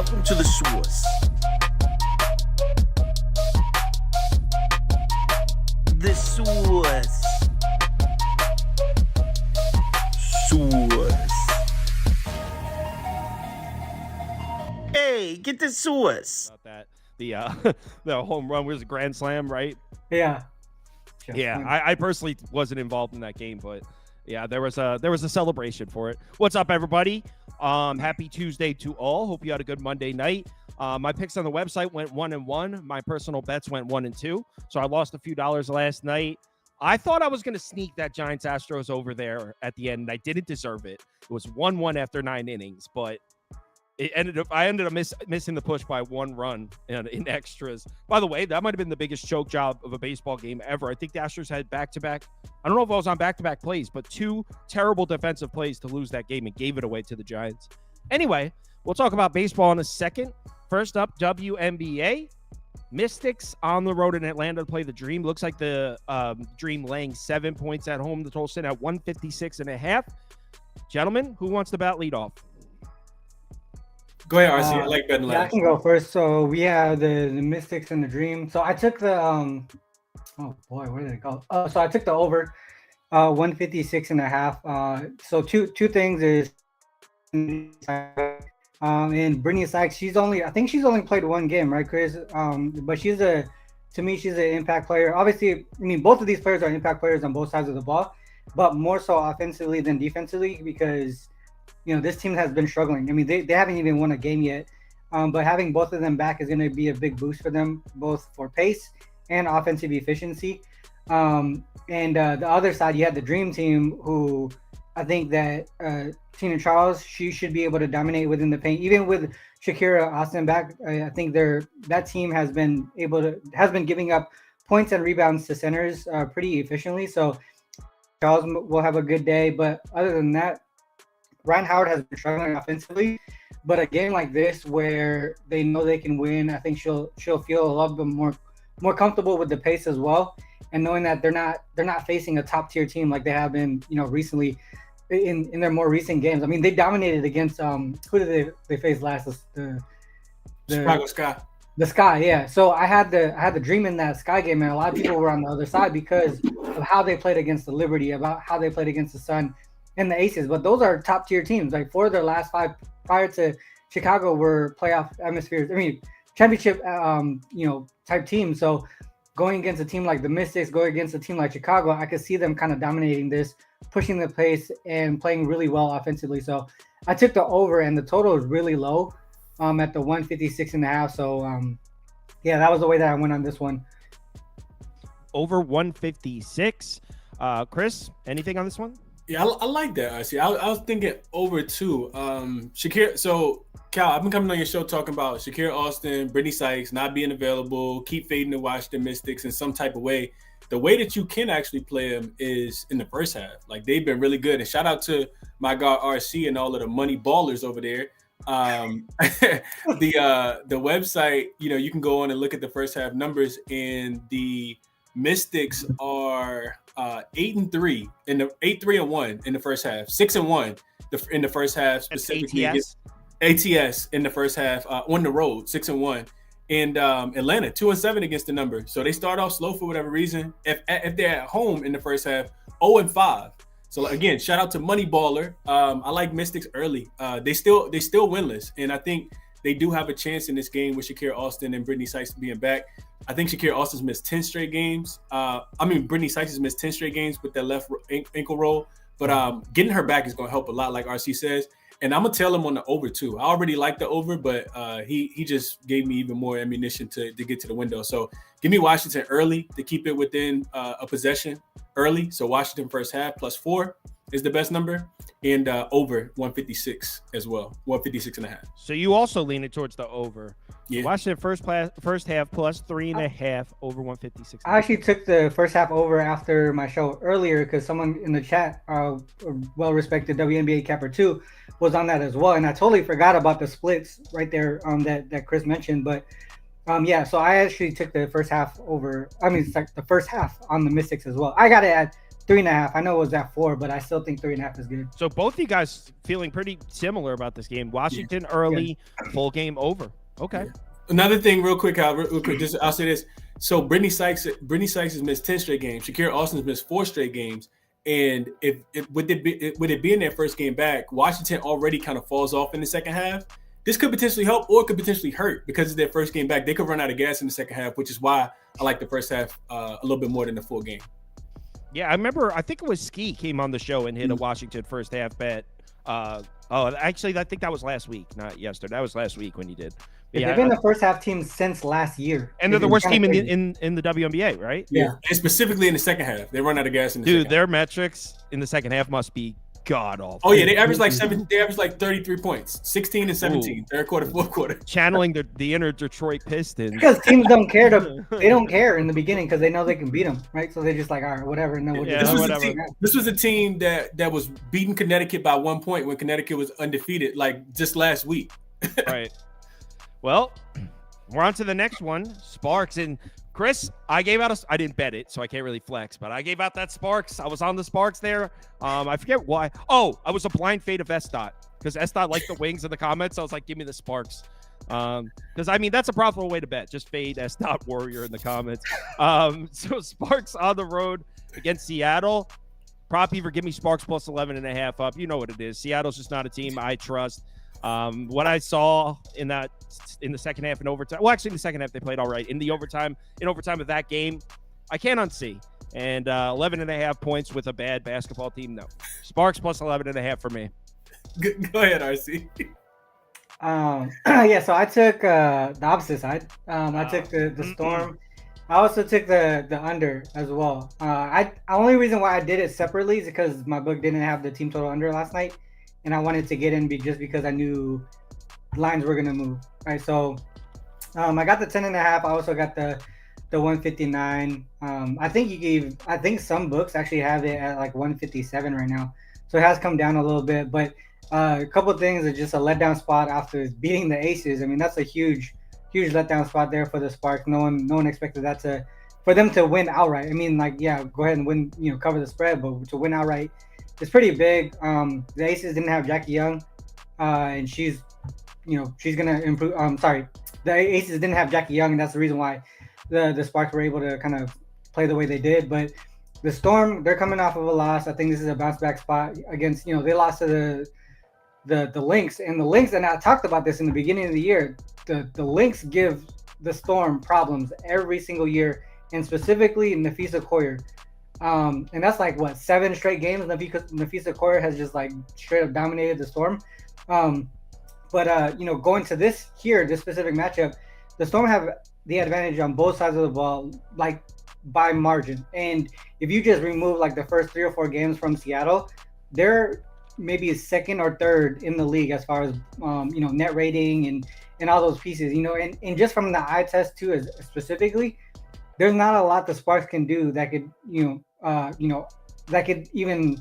Welcome to the source. The source. Source. Hey, get the source. About that, the home run was a grand slam, right? Yeah. I personally wasn't involved in that game, but yeah, there was a celebration for it. What's up, everybody? Happy Tuesday to all. Hope you had a good Monday night. My picks on the website went 1-1. My personal bets went 1-2. So I lost a few dollars last night. I thought I was going to sneak that Giants Astros over there at the end, and I didn't deserve it. It was 1-1 after 9 innings, but I ended up missing the push by 1 run in extras. By the way, that might have been the biggest choke job of a baseball game ever. I think the Astros had back-to-back. I don't know if I was on back-to-back plays, but 2 terrible defensive plays to lose that game and gave it away to the Giants. Anyway, we'll talk about baseball in a second. First up, WNBA. Mystics on the road in Atlanta to play the Dream. Looks like the Dream laying 7 points at home. The total sitting at 156.5. Gentlemen, who wants to bat lead off? Go ahead, RC. I like betting last. Yeah, I can go first. So we have the Mystics and the Dream. So I took the oh boy, where did it go? So I took the over 156.5. So two things is and Brittany Sykes, I think she's only played 1 game, right, Chris? But she's an impact player. Obviously, I mean, both of these players are impact players on both sides of the ball, but more so offensively than defensively because this team has been struggling. I mean, they haven't even won a game yet, but having both of them back is going to be a big boost for them, both for pace and offensive efficiency. And the other side, you had the Dream Team, who I think that Tina Charles, she should be able to dominate within the paint, even with Shakira Austin back. I think that team has been giving up points and rebounds to centers pretty efficiently. So Charles will have a good day, but other than that, Ryan Howard has been struggling offensively, but a game like this where they know they can win, I think she'll feel a lot bit more comfortable with the pace as well, and knowing that they're not facing a top tier team like they have been, recently in their more recent games. I mean, they dominated against who did they face last? The Chicago Sky. The Sky, yeah. So I had the Dream in that Sky game, and a lot of people were on the other side because of how they played against the Liberty, about how they played against the Sun and the Aces. But those are top tier teams. Like 4 of their last 5 prior to Chicago were playoff atmospheres. I mean, championship type teams. So going against a team like the Mystics, going against a team like Chicago, I could see them kind of dominating this, pushing the pace and playing really well offensively. So I took the over, and the total is really low at the 156.5. So that was the way that I went on this one. Over 156. Chris, anything on this one? Yeah, I like that. RC. I was thinking over 2. Shakira. So Cal, I've been coming on your show talking about Shakira Austin, Brittany Sykes not being available, keep fading to watch the Mystics in some type of way. The way that you can actually play them is in the first half. Like, they've been really good. And shout out to my guy RC and all of the money ballers over there. The website, you can go on and look at the first half numbers, and the Mystics are 8-3 in the 8-3-1 in the first half, 6-1 in the first half, specifically ATS in the first half on the road, 6-1. And Atlanta 2-7 against the number. So they start off slow for whatever reason. If they're at home in the first half, 0-5. So again, shout out to Money Baller. I like Mystics early. They still winless, and I think they do have a chance in this game with Shakira Austin and Brittany Sykes being back. I think Shakira Austin's missed 10 straight games. Brittany Sykes has missed 10 straight games with that left ankle roll. But getting her back is going to help a lot, like RC says. And I'm going to tell him on the over, too. I already like the over, but he just gave me even more ammunition to get to the window. So give me Washington early to keep it within a possession early. So Washington first half +4 is the best number, and over 156 as well, 156.5. So you also lean it towards the over. Yeah. Washington first half +3.5 over 156. I actually took the first half over after my show earlier because someone in the chat, well-respected WNBA Capper 2, was on that as well, and I totally forgot about the splits right there that Chris mentioned. But so I actually took the first half over. I mean, it's like the first half on the Mystics as well. I got it at 3.5. I know it was at 4, but I still think 3.5 is good. So both of you guys feeling pretty similar about this game. Washington early, full game over. Okay. Another thing, real quick, Al, real quick. I'll say this. So Brittany Sykes has missed 10 straight games. Shakira Austin's missed 4 straight games. And if with it being their first game back, Washington already kind of falls off in the second half. This could potentially help or it could potentially hurt because it's their first game back. They could run out of gas in the second half, which is why I like the first half a little bit more than the full game. Yeah, I remember. I think it was Ski came on the show and hit a Washington first half bet. Actually, I think that was last week, not yesterday. That was last week when you did. Yeah, they've been the first half team since last year, and they're the worst team in the WNBA, right? Yeah, and specifically in the second half, they run out of gas in the second their metrics in the second half must be god awful. Oh yeah, they average like 33 points, 16 and 17, third quarter, fourth quarter. Channeling the inner Detroit Pistons. Because teams don't care they don't care in the beginning because they know they can beat them, right? So they're just like, all right, whatever. And then this was a team that was beating Connecticut by 1 point when Connecticut was undefeated, like just last week. Right. Well, we're on to the next one. Sparks. And Chris, I didn't bet it, so I can't really flex, but I gave out that Sparks. I was on the Sparks there. I forget why. Oh, I was a blind fade of S-Dot because S-Dot liked the wings in the comments. So I was like, give me the Sparks. Because, I mean, that's a profitable way to bet. Just fade S-Dot Warrior in the comments. So Sparks on the road against Seattle. Prop Beaver, give me Sparks plus 11.5 up. You know what it is. Seattle's just not a team I trust. What I saw in the second half and overtime, well, actually in the second half they played all right. In overtime of that game, I can't unsee. And 11.5 points with a bad basketball team, no. Sparks plus 11.5 for me. Go ahead, RC. Yeah, so I took the opposite side. I took the Storm. I also took the under as well. Only reason why I did it separately is because my book didn't have the team total under last night. And I wanted to get in just because I knew lines were gonna move. Right. So I got the 10.5. I also got the 159. I think some books actually have it at like 157 right now. So it has come down a little bit. But a couple of things are just a letdown spot after beating the Aces. I mean, that's a huge letdown spot there for the Sparks. No one expected that for them to win outright. I mean, like, yeah, go ahead and win, cover the spread, but to win outright, it's pretty big. The Aces didn't have Jackie Young, and she's gonna improve. The Aces didn't have Jackie Young, and that's the reason why the Sparks were able to kind of play the way they did. But the Storm, they're coming off of a loss. I think this is a bounce back spot against. They lost to the Lynx, and the Lynx. And I talked about this in the beginning of the year. The Lynx give the Storm problems every single year, and specifically Nafisa Coyer. And that's like 7 straight games. Nafisa Coyer has just like straight up dominated the Storm. But going to this specific matchup, the Storm have the advantage on both sides of the ball, like by margin. And if you just remove like the first 3 or 4 games from Seattle, they're maybe second or third in the league as far as net rating and all those pieces. And just from the eye test too, specifically. There's not a lot the Sparks can do that could, that could even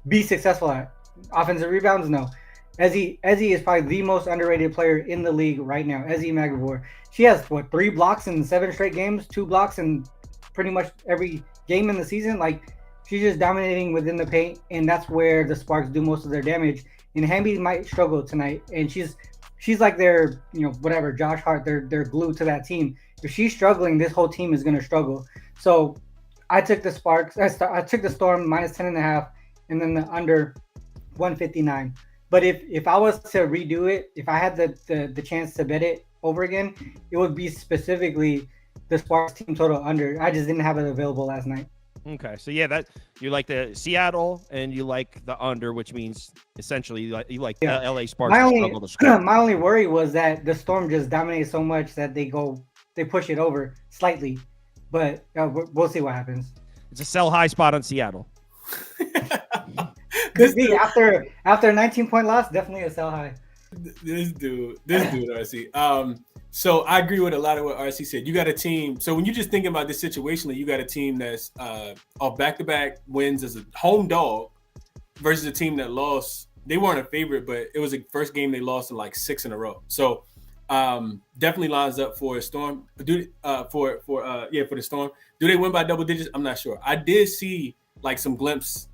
be successful at. Offensive rebounds, no. Ezzy is probably the most underrated player in the league right now. Ezzy Magavore. She has 3 blocks in 7 straight games, 2 blocks in pretty much every game in the season. Like, she's just dominating within the paint, and that's where the Sparks do most of their damage. And Hamby might struggle tonight, and she's like their, Josh Hart, they're glued to that team. If she's struggling, this whole team is going to struggle. So I took the Sparks. I took the Storm minus 10.5, and then the under 159. But if I was to redo it, if I had the chance to bet it over again, it would be specifically the Sparks team total under. I just didn't have it available last night. Okay, so yeah, that you like the Seattle and you like the under, which means essentially you like the LA Sparks. My only worry was that the Storm just dominated so much that they push it over slightly, but we'll see what happens. It's a sell high spot on Seattle. Could be after a 19-point loss, definitely a sell high. This dude, RC. So I agree with a lot of what RC said. You got a team. So when you're just thinking about this situationally, you got a team that's off back-to-back wins as a home dog versus a team that lost. They weren't a favorite, but it was the first game they lost in like 6 in a row. So definitely lines up for a Storm. For the Storm. Do they win by double digits? I'm not sure. I did see like some glimpses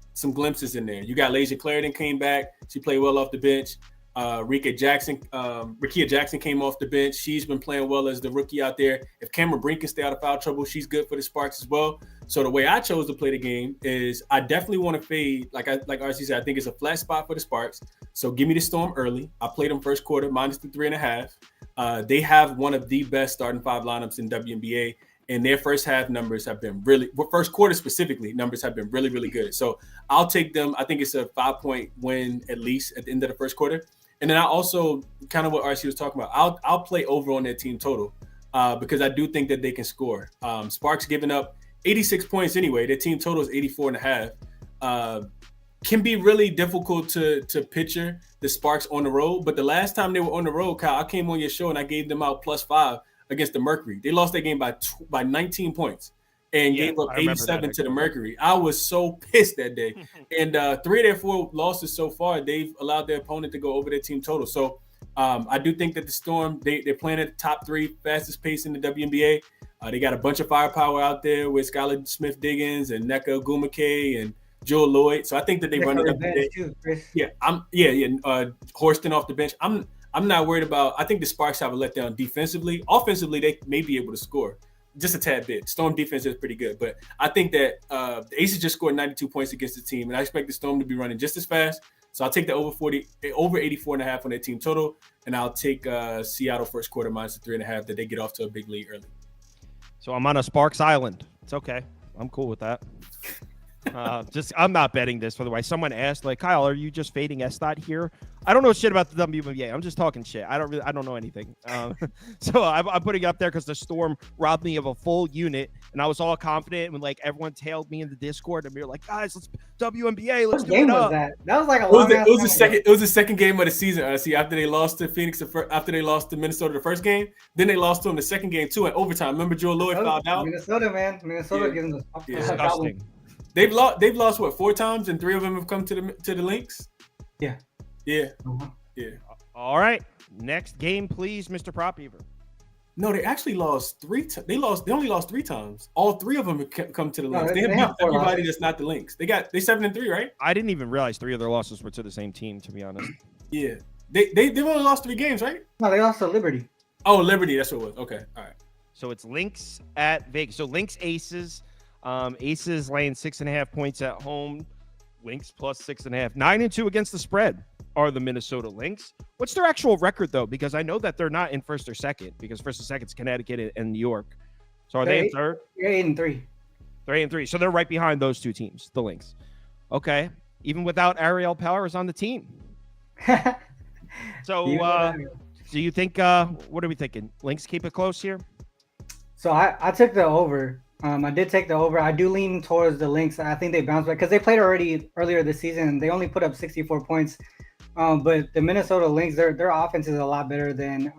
in there. You got Lasia Clarendon came back. She played well off the bench. Rikia Jackson came off the bench. She's been playing well as the rookie out there. If Cameron Brink can stay out of foul trouble, she's good for the Sparks as well. So the way I chose to play the game is I definitely want to fade. Like RC said, I think it's a flat spot for the Sparks. So give me the Storm early. I played them first quarter minus the 3.5. They have one of the best starting five lineups in WNBA. And their first half numbers have been first quarter specifically, numbers have been really, really good. So I'll take them. I think it's a 5-point win at least at the end of the first quarter. And then I also, kind of what RC was talking about, I'll play over on their team total because I do think that they can score. Sparks giving up 86 points anyway. Their team total is 84.5. Can be really difficult to picture the Sparks on the road. But the last time they were on the road, Kyle, I came on your show and I gave them out +5 against the Mercury. They lost that game by 19 points and gave up 87 to the Mercury. I was so pissed that day. And 3 of their 4 losses so far, they've allowed their opponent to go over their team total. So I do think that the Storm, they're playing at the top 3 fastest pace in the WNBA. They got a bunch of firepower out there with Skylar Smith-Diggins and Nneka Ogwumike and Joel Lloyd. So I think that they run it up today. Horston off the bench. I'm not worried about. I think the Sparks have a letdown defensively. Offensively, they may be able to score just a tad bit. Storm defense is pretty good, but I think that the Aces just scored 92 points against the team, and I expect the Storm to be running just as fast. So I'll take the over 84.5 on their team total, and I'll take Seattle first quarter minus the 3.5 that they get off to a big lead early. So I'm on a Sparks Island. It's okay. I'm cool with that. I'm not betting this, by the way. Someone asked, like, Kyle, are you just fading Estot here? I don't know shit about the WNBA. I'm just talking shit. I don't know anything. So I'm putting it up there because the Storm robbed me of a full unit, and I was all confident when like everyone tailed me in the Discord, and we were like, guys, let's WNBA, let's do it up. That was like a long it was the second game of the season. See, after they lost to Phoenix, after they lost to Minnesota the first game, then they lost to them the second game too in overtime. Remember, Joel Lloyd fouled out. Minnesota giving the disgusting. They've lost what 4 times, and 3 of them have come to the Lynx. Yeah. Uh-huh. Yeah. All right, next game, please, Mr. Prop Beaver. No, they actually lost 3. They only lost 3 times. All 3 of them have come to the Lynx. They have beat everybody that's not the Lynx. They 7-3, right? I didn't even realize 3 of their losses were to the same team, to be honest. Yeah, they've only lost 3 games, right? No, they lost to Liberty. Oh, Liberty, that's what it was. Okay, all right. So it's Lynx at Vegas. So Lynx Aces. Aces laying 6.5 points at home. Lynx plus 6.5. 9-2 against the spread are the Minnesota Lynx. What's their actual record though? Because I know that they're not in first or second. Because first and second is Connecticut and New York. So are they in third? They're 8-3. They're 8-3. So they're right behind those 2 teams, the Lynx. Okay. Even without Ariel Powers on the team. So do you think? What are we thinking? Lynx keep it close here. So I took the over. I did take the over. I do lean towards the Lynx. I think they bounced back because they played already earlier this season. They only put up 64 points. But the Minnesota Lynx, their offense is a lot better than,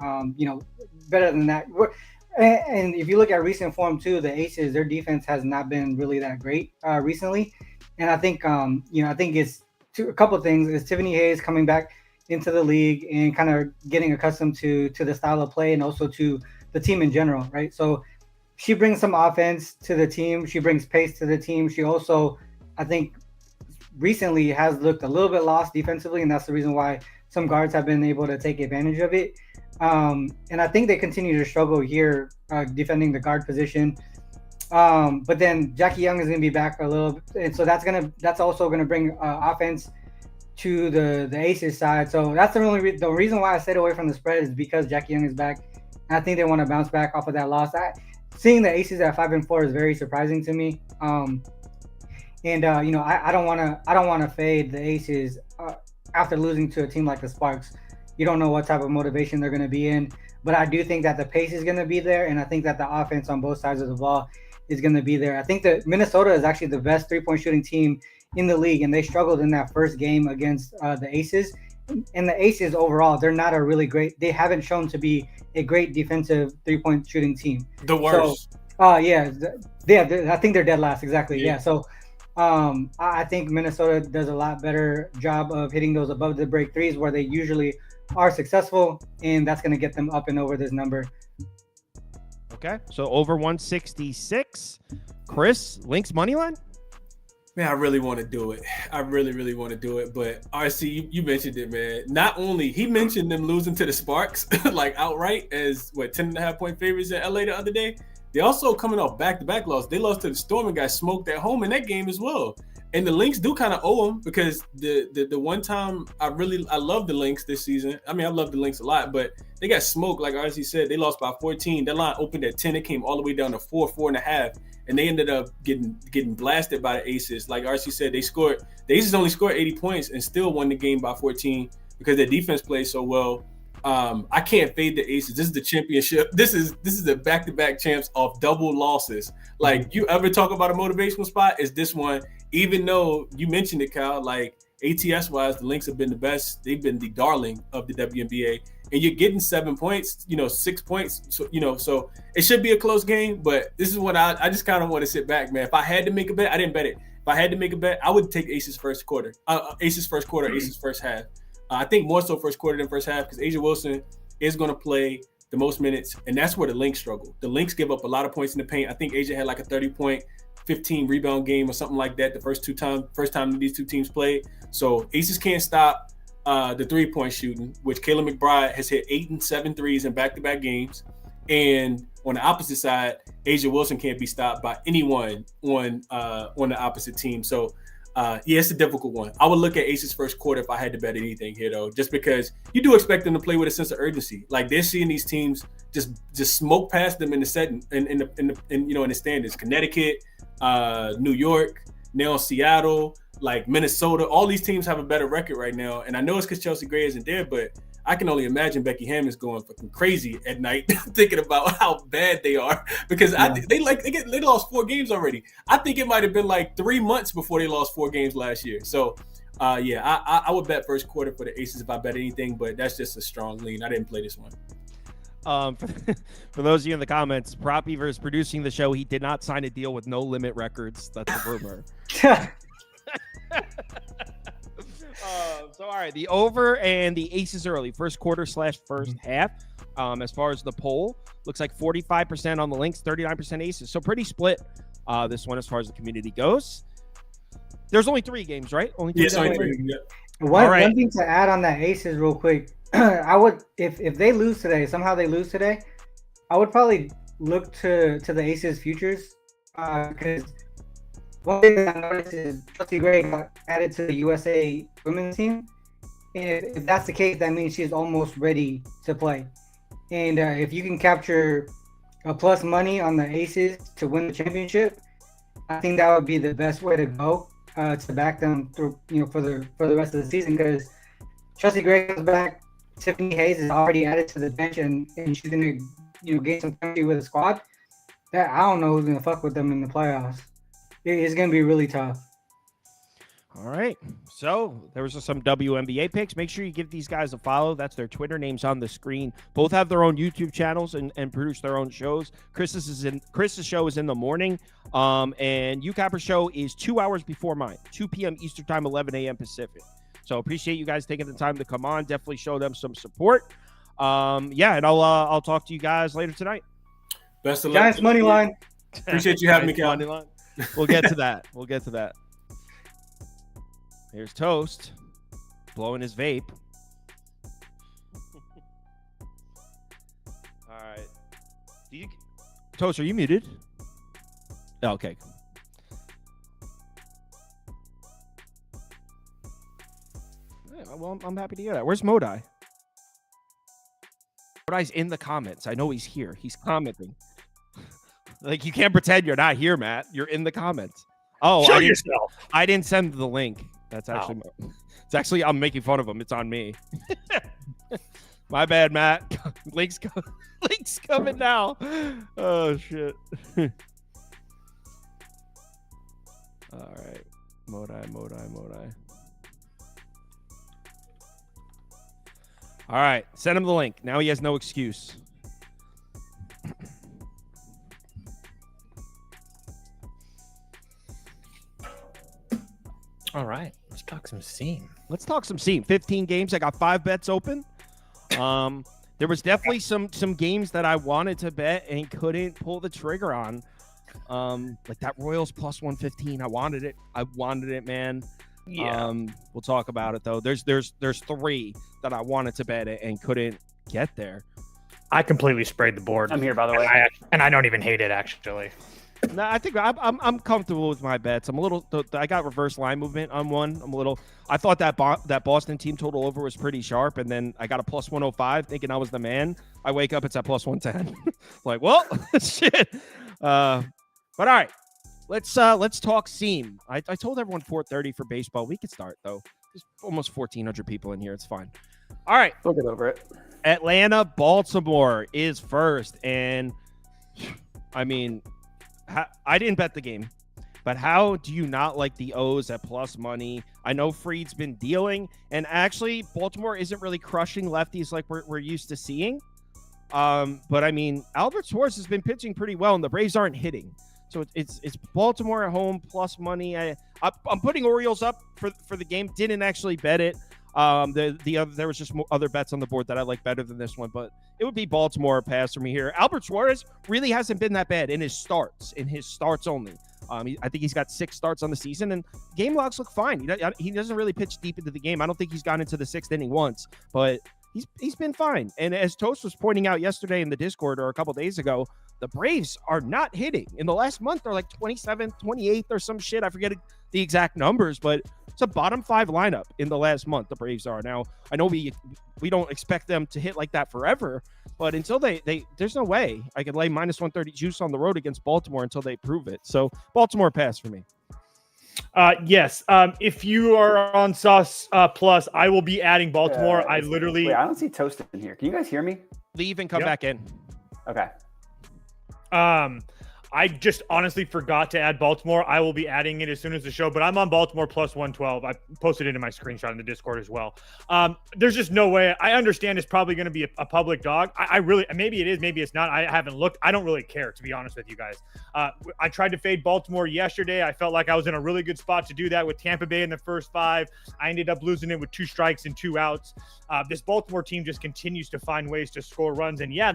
better than that. And if you look at recent form too, the Aces, their defense has not been really that great recently. And I think, I think it's a couple of things. Is Tiffany Hayes coming back into the league and kind of getting accustomed to the style of play and also to the team in general, right? So she brings some offense to the team. She brings pace to the team. She also, I think, recently has looked a little bit lost defensively, and that's the reason why some guards have been able to take advantage of it. And I think they continue to struggle here defending the guard position. But then Jackie Young is going to be back a little, and so that's also going to bring offense to the Aces side. So that's the reason why I stayed away from the spread is because Jackie Young is back. And I think they want to bounce back off of that loss. Seeing the Aces at 5-4 is very surprising to me. I don't want to fade the Aces after losing to a team like the Sparks. You don't know what type of motivation they're going to be in, but I do think that the pace is going to be there, and I think that the offense on both sides of the ball is going to be there. I think that Minnesota is actually the best 3-point shooting team in the league, and they struggled in that first game against the Aces. And the Aces overall, they're not they haven't shown to be a great defensive 3-point shooting team. The worst. So, I think they're dead last. Exactly. Yeah. So I think Minnesota does a lot better job of hitting those above the break threes where they usually are successful, and that's going to get them up and over this number. Okay. So over 166. Chris, Lynx money line? Man, I really want to do it. I really, really want to do it. But RC, you mentioned it, man. Not only he mentioned them losing to the Sparks, like outright as 10.5-point favorites in LA the other day. They also coming off back-to-back loss. They lost to the Storm and got smoked at home in that game as well. And the Lynx do kind of owe them because the one time I love the Lynx this season. I mean, I love the Lynx a lot, but they got smoked. Like RC said, they lost by 14. That line opened at 10. It came all the way down to 4.5. And they ended up getting blasted by the Aces. Like RC said, the Aces only scored 80 points and still won the game by 14 because their defense plays so well. I can't fade the Aces. This is the championship. This is the back-to-back champs of double losses. Like, you ever talk about a motivational spot, is this one. Even though you mentioned it, Kyle, like ATS-wise, the Lynx have been the best. They've been the darling of the WNBA. And you're getting 7 points, 6 points. So it should be a close game. But this is what I just kind of want to sit back, man. If I had to make a bet, I didn't bet it. If I had to make a bet, I would take Aces first quarter, Aces first half. I think more so first quarter than first half because Asia Wilson is going to play the most minutes, and that's where the Lynx struggle. The Lynx give up a lot of points in the paint. I think Asia had like a 30-point, 15 rebound game or something like that the first time these two teams played. So Aces can't stop the three-point shooting, which Kayla McBride has hit 8 and 7 threes in back-to-back games. And on the opposite side, Asia Wilson can't be stopped by anyone on the opposite team. So, it's a difficult one. I would look at Aces first quarter if I had to bet anything here, though, just because you do expect them to play with a sense of urgency. Like, they're seeing these teams just smoke past them in the setting in the standings. Connecticut, New York, now Seattle, like Minnesota. All these teams have a better record right now, and I know it's because Chelsea Gray isn't there, but I can only imagine Becky Hammond's going fucking crazy at night thinking about how bad they are because they lost 4 games already. I think it might have been like 3 months before they lost 4 games last year. So, I would bet first quarter for the Aces if I bet anything, but that's just a strong lean. I didn't play this one. For those of you in the comments, Proppy versus producing the show, he did not sign a deal with No Limit Records. That's a rumor. So all right, the over and the Aces early first quarter / first half. As far as the poll, looks like 45% on the Lynx, 39% Aces. So pretty split. This one as far as the community goes. There's only 3 games, right? Only 3 games. One thing to add on that Aces real quick. I would if they lose today, somehow they lose today, I would probably look to the Aces futures because one thing that I noticed is Chelsea Gray got added to the USA women's team. And if that's the case, that means she's almost ready to play. And if you can capture a plus money on the Aces to win the championship, I think that would be the best way to go to back them through, for the rest of the season. Because Chelsea Gray comes back, Tiffany Hayes is already added to the bench, and she's gonna gain some chemistry with the squad. That I don't know who's gonna fuck with them in the playoffs. It's going to be really tough. All right. So there was some WNBA picks. Make sure you give these guys a follow. That's their Twitter names on the screen. Both have their own YouTube channels and produce their own shows. Chris's show is in the morning. And YouCapper show is 2 hours before mine, 2 p.m. Eastern time, 11 a.m. Pacific. So appreciate you guys taking the time to come on. Definitely show them some support. And I'll talk to you guys later tonight. Best of luck. Giants money line. Appreciate you having me, Cal. We'll get to that. Here's Toast blowing his vape. All right. Toast, are you muted? Oh, okay. Yeah, well, I'm happy to hear that. Where's Modai? Modai's in the comments. I know he's here. He's commenting. Like, you can't pretend you're not here, Matt. You're in the comments. Oh, Show yourself. I didn't send the link. That's actually it's actually I'm making fun of him. It's on me. My bad, Matt. Link's coming now. Oh shit. All right. Modai. All right. Send him the link. Now he has no excuse. All right, let's talk some scene. 15 games. I got 5 bets open. There was definitely some games that I wanted to bet and couldn't pull the trigger on. Like that Royals plus 115. I wanted it, man. Yeah. We'll talk about it though. There's 3 that I wanted to bet it and couldn't get there. I completely sprayed the board. I'm here, by the way. And I don't even hate it, actually. No, I think I'm comfortable with my bets. I'm a little. I got reverse line movement on one. I thought that Boston team total over was pretty sharp, and then I got a plus 105, thinking I was the man. I wake up, it's at plus 110. Like, well, shit. But all right, let's talk seam. I told everyone 4:30 for baseball. We could start though. There's almost 1,400 people in here. It's fine. All right, We'll get over it. Atlanta, Baltimore is first, and I mean. I didn't bet the game, but how do you not like the O's at plus money? I know Fried's been dealing, and actually Baltimore isn't really crushing lefties like we're used to seeing. But I mean, Albert Suarez has been pitching pretty well, and the Braves aren't hitting. So it's Baltimore at home plus money. I'm putting Orioles up for the game. Didn't actually bet it. There was just other bets on the board that I like better than this one, but it would be Baltimore pass for me here. Albert Suarez really hasn't been that bad in his starts only. I think he's got 6 starts on the season, and game logs look fine. He doesn't really pitch deep into the game. I don't think he's gone into the 6th inning once, but he's been fine. And as Toast was pointing out yesterday in the Discord or a couple days ago, the Braves are not hitting. In the last month, they're like 27th, 28th or some shit. I forget the exact numbers, but it's a bottom 5 lineup in the last month. The Braves are. Now, I know we don't expect them to hit like that forever, but until they there's no way I could lay minus 130 juice on the road against Baltimore until they prove it. So Baltimore pass for me. Yes. If you are on Sauce Plus, I will be adding Baltimore. Wait, I don't see Toast in here. Can you guys hear me? Leave and come back in. Okay. I just honestly forgot to add Baltimore. I will be adding it as soon as the show, but I'm on Baltimore plus 112. I posted it in my screenshot in the Discord as well. There's just no way. I understand it's probably going to be a public dog. I really, maybe it is, maybe it's not. I haven't looked. I don't really care, to be honest with you guys. I tried to fade Baltimore yesterday. I felt like I was in a really good spot to do that with Tampa Bay in the first 5. I ended up losing it with 2 strikes and 2 outs. This Baltimore team just continues to find ways to score runs. And yeah,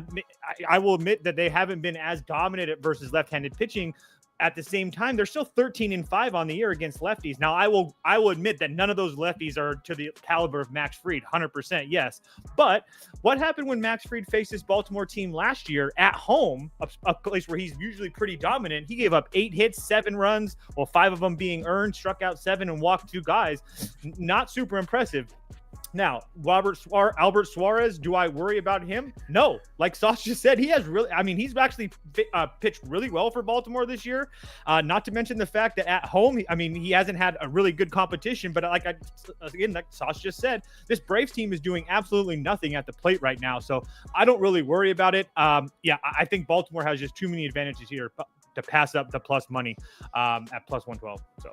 I will admit that they haven't been as dominant at versus left-handed pitching. At the same time, they're still 13-5 on the year against lefties. Now, I will admit that none of those lefties are to the caliber of Max Fried, 100%, yes. But what happened when Max Fried faced this Baltimore team last year at home, a place where he's usually pretty dominant? He gave up 8 hits, 7 runs, well, 5 of them being earned, struck out 7, and walked 2 guys. Not super impressive. Now, Albert Suarez, do I worry about him? No. Like Sauce just said, he's actually pitched really well for Baltimore this year. Not to mention the fact that at home, he hasn't had a really good competition, but like Sauce just said, this Braves team is doing absolutely nothing at the plate right now. So I don't really worry about it. I think Baltimore has just too many advantages here to pass up the plus money at plus 112. So.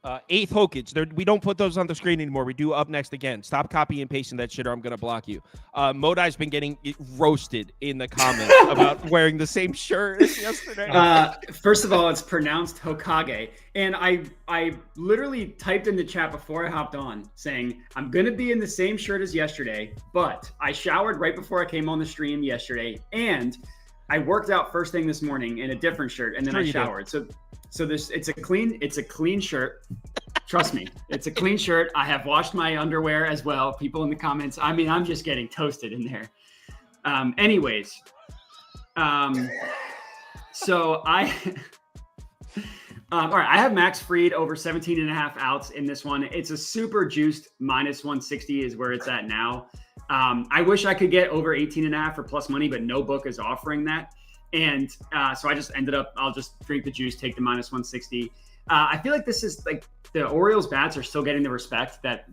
8th Hokage. We don't put those on the screen anymore. We do up next again. Stop copying and pasting that shit or I'm going to block you. Modai's been getting roasted in the comments about wearing the same shirt as yesterday. First of all, it's pronounced Hokage. And I literally typed in the chat before I hopped on saying, I'm going to be in the same shirt as yesterday, but I showered right before I came on the stream yesterday. And I worked out first thing this morning in a different shirt, and then I showered. So it's a clean shirt. Trust me, it's a clean shirt. I have washed my underwear as well. People in the comments, I'm just getting toasted in there. Anyways, so I all right, I have Max Fried over 17.5 outs in this one. It's a super juiced minus 160 is where it's at now. I wish I could get over 18.5 for plus money, but no book is offering that. And so I just ended up, I'll just drink the juice, take the minus 160. I feel like this is like the Orioles bats are still getting the respect that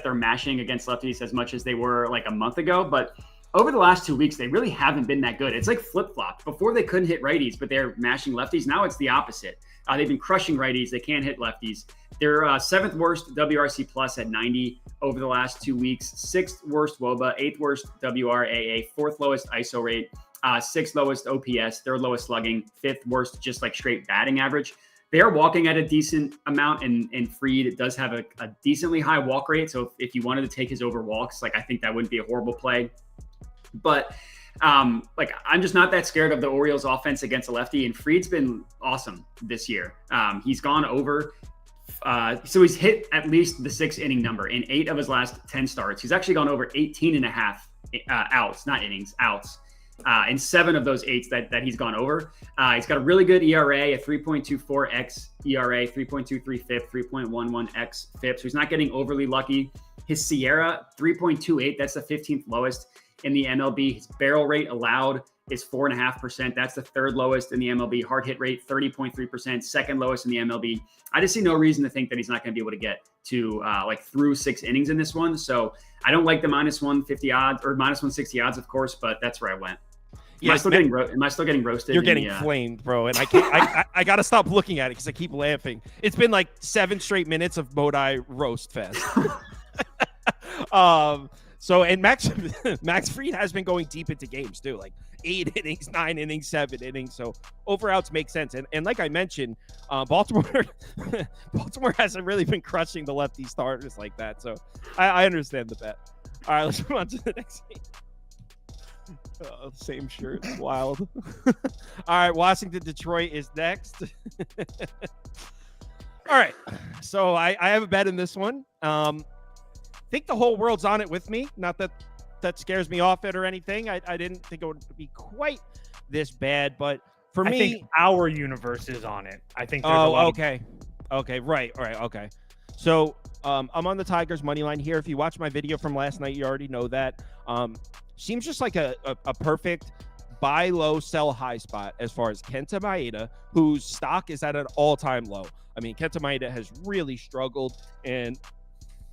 they're mashing against lefties as much as they were like a month ago. But over the last 2 weeks, they really haven't been that good. It's like flip-flop. Before they couldn't hit righties, but they're mashing lefties. Now it's the opposite. They've been crushing righties. They can't hit lefties. They're 7th worst WRC plus at 90 over the last 2 weeks. 6th worst WOBA, 8th worst WRAA, 4th lowest ISO rate, 6th lowest OPS, 3rd lowest slugging, 5th worst just like straight batting average. They are walking at a decent amount, and Fried does have a decently high walk rate. So if you wanted to take his over walks, like I think that wouldn't be a horrible play. But Like I'm just not that scared of the Orioles offense against a lefty, and Fried's been awesome this year. He's gone over. So he's hit at least the 6-inning number in 8 of his last 10 starts. He's actually gone over 18 and a half outs, not innings, outs. In 7 of those 8 that he's gone over. He's got a really good ERA, a 3.24x ERA, 3.23 FIP, 3.11x FIP. So he's not getting overly lucky. His Sierra, 3.28. That's the 15th lowest in the MLB. His barrel rate allowed is 4.5%. That's the 3rd lowest in the MLB. Hard hit rate, 30.3%, 2nd lowest in the MLB. I just see no reason to think that he's not going to be able to get to like through 6 innings in this one. So I don't like the -150 odds or -160 odds, of course, but that's where I went. Am I still getting roasted? You're getting flamed, bro. And I can't. I got to stop looking at it because I keep laughing. It's been like 7 straight minutes of Modi roast fest. So and Max Fried has been going deep into games too, like 8 innings, 9 innings, 7 innings. So over outs make sense. And like I mentioned, Baltimore hasn't really been crushing the lefty starters like that. So I understand the bet. All right, let's move on to the next game. Same shirt. It's wild. All right, Washington, Detroit is next. All right, so I have a bet in this one. I think the whole world's on it with me. Not that scares me off it or anything. I didn't think it would be quite this bad, but for me, I think our universe is on it. I think there's a lot okay, right, okay. So I'm on the Tigers money line here. If you watch my video from last night, you already know that. Seems just like a perfect buy low, sell high spot as far as Kenta Maeda, whose stock is at an all-time low. I mean, Kenta Maeda has really struggled, and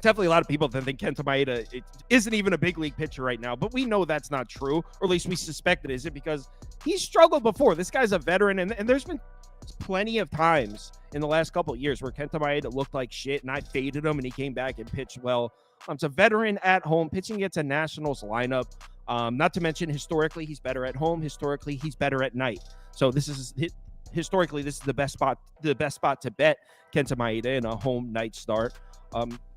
definitely a lot of people that think Kenta Maeda isn't even a big league pitcher right now, but we know that's not true, or at least we suspect it isn't because he's struggled before. This guy's a veteran, and there's been plenty of times in the last couple of years where Kenta Maeda looked like shit, and I faded him, and he came back and pitched well. It's a veteran at home, pitching against a Nationals lineup. Not to mention, historically, he's better at home. Historically, he's better at night. So this is the best spot to bet Kenta Maeda in a home night start.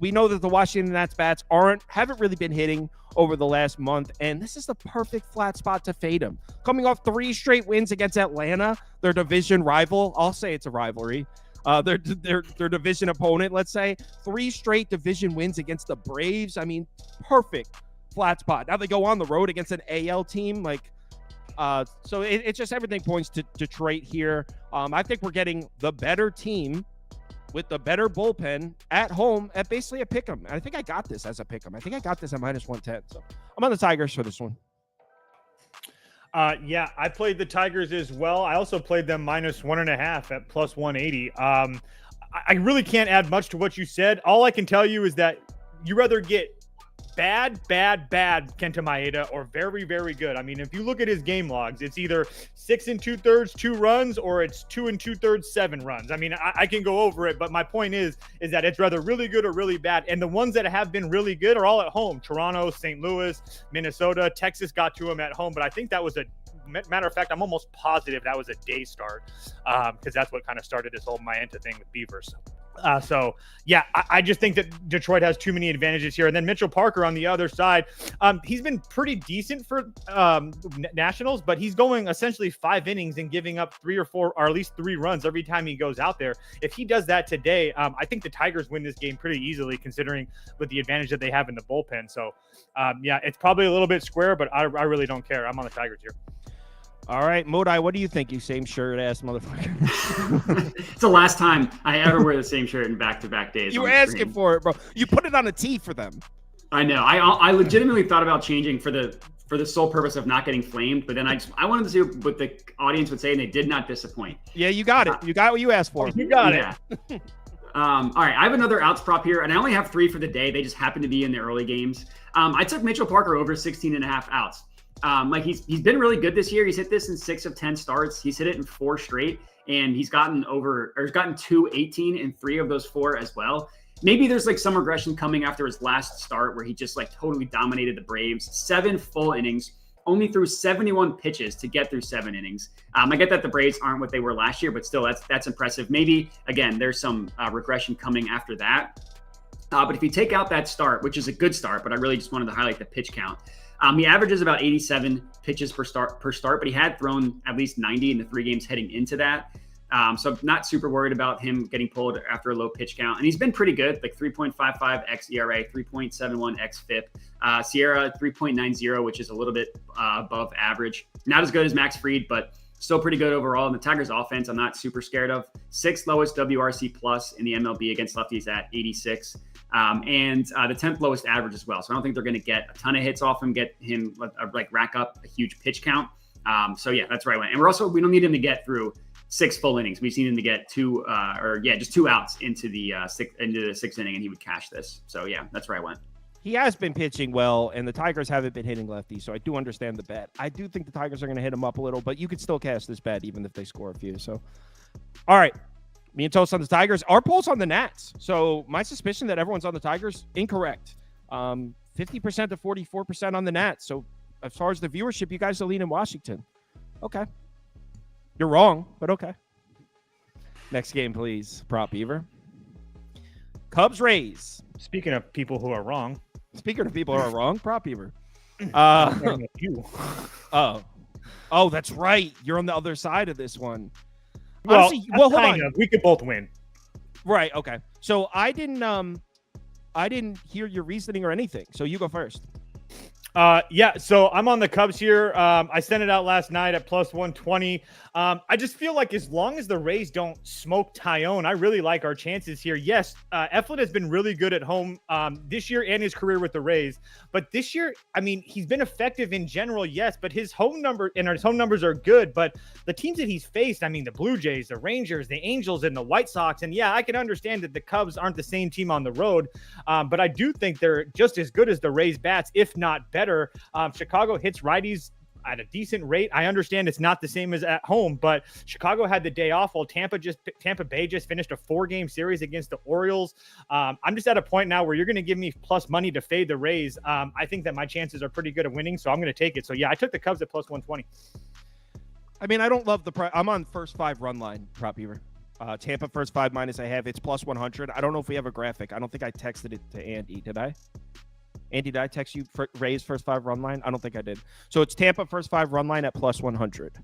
We know that the Washington Nats bats haven't really been hitting over the last month, and this is the perfect flat spot to fade him. Coming off 3 straight wins against Atlanta, their division rival. I'll say it's a rivalry. Their division opponent, let's say. 3 straight division wins against the Braves. I mean, perfect flat spot. Now they go on the road against an AL team. So it's just everything points to Detroit here. I think we're getting the better team with the better bullpen at home at basically a pick'em. I think I got this as a pick'em. I think I got this at -110. So I'm on the Tigers for this one. Yeah, I played the Tigers as well. I also played them -1.5 at +180. I really can't add much to what you said. All I can tell you is that you rather get bad Kenta Maeda or very, very good. I mean, if you look at his game logs, it's either 6 2/3, 2 runs, or it's 2 2/3, 7 runs. I mean, I can go over it, but my point is that it's rather really good or really bad. And the ones that have been really good are all at home. Toronto, St. Louis, Minnesota, Texas got to him at home, but I think that was matter of fact, I'm almost positive that was a day start because that's what kind of started this whole Mayenta thing with Beavers. So, yeah, I just think that Detroit has too many advantages here. And then Mitchell Parker on the other side, he's been pretty decent for Nationals, but he's going essentially 5 innings and giving up 3 or 4 or at least 3 runs every time he goes out there. If he does that today, I think the Tigers win this game pretty easily considering with the advantage that they have in the bullpen. So, yeah, it's probably a little bit square, but I really don't care. I'm on the Tigers here. All right, Modi, what do you think, you same shirt ass motherfucker? It's the last time I ever wear the same shirt in back-to-back days. You were asking for it, bro. You put it on a tee for them. I know. I legitimately thought about changing for the sole purpose of not getting flamed, but then I wanted to see what the audience would say, and they did not disappoint. Yeah, you got it. You got what you asked for. You got it. All right, I have another outs prop here, and I only have 3 for the day. They just happen to be in the early games. I took Mitchell Parker over 16.5 outs. He's been really good this year. He's hit this in 6 of 10 starts. He's hit it in 4 straight, and he's gotten 218 in 3 of those 4 as well. Maybe there's like some regression coming after his last start where he just like totally dominated the Braves. 7 full innings, only threw 71 pitches to get through 7 innings. I get that the Braves aren't what they were last year, but still that's impressive. Maybe again, there's some regression coming after that. But if you take out that start, which is a good start, but I really just wanted to highlight the pitch count. He averages about 87 pitches per start, but he had thrown at least 90 in the 3 games heading into that. So I'm not super worried about him getting pulled after a low pitch count. And he's been pretty good, like 3.55 x ERA, 3.71 x FIP. Sierra 3.90, which is a little bit above average. Not as good as Max Fried, but still pretty good overall. And the Tigers offense, I'm not super scared of. 6th lowest WRC plus in the MLB against lefties at 86. And the 10th lowest average as well. So I don't think they're going to get a ton of hits off him, get him like rack up a huge pitch count. So yeah, that's where I went. And we don't need him to get through 6 full innings. We've seen him to get just 2 outs into the 6th inning, and he would cash this. So yeah, that's where I went. He has been pitching well, and the Tigers haven't been hitting lefties, so I do understand the bet. I do think the Tigers are going to hit him up a little, but you could still cash this bet even if they score a few. So, all right. Me and Toast on the Tigers. Our poll's on the Nats. So my suspicion that everyone's on the Tigers, incorrect. 50% to 44% on the Nats. So as far as the viewership, you guys are leaning Washington. Okay. You're wrong, but okay. Next game, please. Prop Beaver. Cubs Rays. Speaking of people who are wrong. Speaking of people who are wrong, Prop Beaver. You. Oh, that's right. You're on the other side of this one. Well, Honestly, hold on. We could both win. Right. Okay. So I didn't hear your reasoning or anything. So you go first. Yeah, so I'm on the Cubs here. I sent it out last night at plus 120. I just feel like as long as the Rays don't smoke Tyone, I really like our chances here. Yes, Eflin has been really good at home this year and his career with the Rays. But this year, I mean, he's been effective in general, yes, but his home numbers are good. But the teams that he's faced, I mean, the Blue Jays, the Rangers, the Angels, and the White Sox. And yeah, I can understand that the Cubs aren't the same team on the road. But I do think they're just as good as the Rays bats, if not better. Chicago hits righties at a decent rate. I understand it's not the same as at home, but Chicago had the day off while Tampa Bay just finished a 4-game series against the Orioles. I'm just at a point now where you're going to give me plus money to fade the Rays. I think that my chances are pretty good at winning, so I'm going to take it. So yeah, I took the Cubs at plus 120. I mean, I don't love the price. I'm on first 5 run line, Prop Beaver. Tampa first 5 minus I have. It's plus 100. I don't know if we have a graphic. I don't think I texted it to Andy. Did I? Andy, did I text you for Rays first 5 run line? I don't think I did. So it's Tampa first 5 run line at plus 100.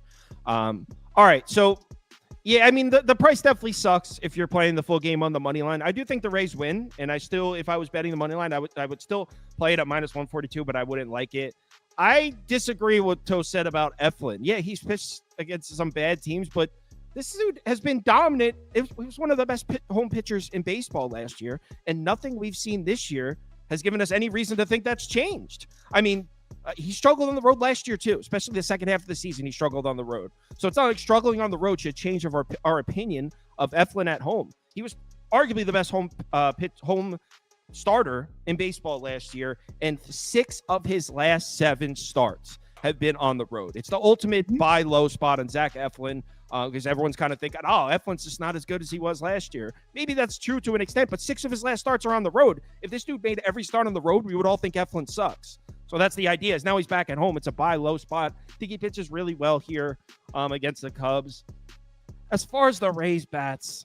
All right. So, yeah, I mean, the price definitely sucks if you're playing the full game on the money line. I do think the Rays win. And I still, if I was betting the money line, I would still play it at minus 142, but I wouldn't like it. I disagree with what Toast said about Eflin. Yeah, he's pitched against some bad teams, but this dude has been dominant. He was one of the best home pitchers in baseball last year, and nothing we've seen this year has given us any reason to think that's changed. I mean, he struggled on the road last year too, especially the second half of the season. He struggled on the road. So it's not like struggling on the road should change of our opinion of Eflin at home. He was arguably the best home starter in baseball last year, and 6 of his last 7 starts have been on the road. It's the ultimate buy low spot on Zach Eflin, because everyone's kind of thinking, oh, Eflin's just not as good as he was last year. Maybe that's true to an extent, but 6 of his last starts are on the road. If this dude made every start on the road, we would all think Eflin sucks. So that's the idea. Is now he's back at home. It's a buy low spot. I think he pitches really well here against the Cubs. As far as the Rays bats,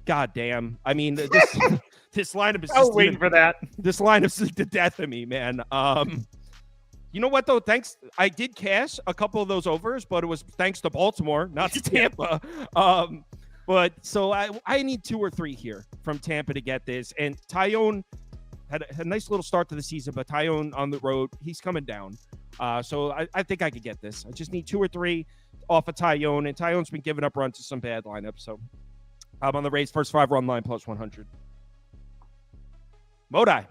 goddamn. I mean, this lineup is just waiting for that. This lineup's like the death of me, man. You know what, though? Thanks. I did cash a couple of those overs, but it was thanks to Baltimore, not to Tampa. But so I need 2 or 3 here from Tampa to get this. And Tyone had a nice little start to the season, but Tyone on the road, he's coming down. So I think I could get this. I just need 2 or 3 off of Tyone, and Tyone's been giving up runs to some bad lineups. So I'm on the Rays first 5 run line plus 100. Modai,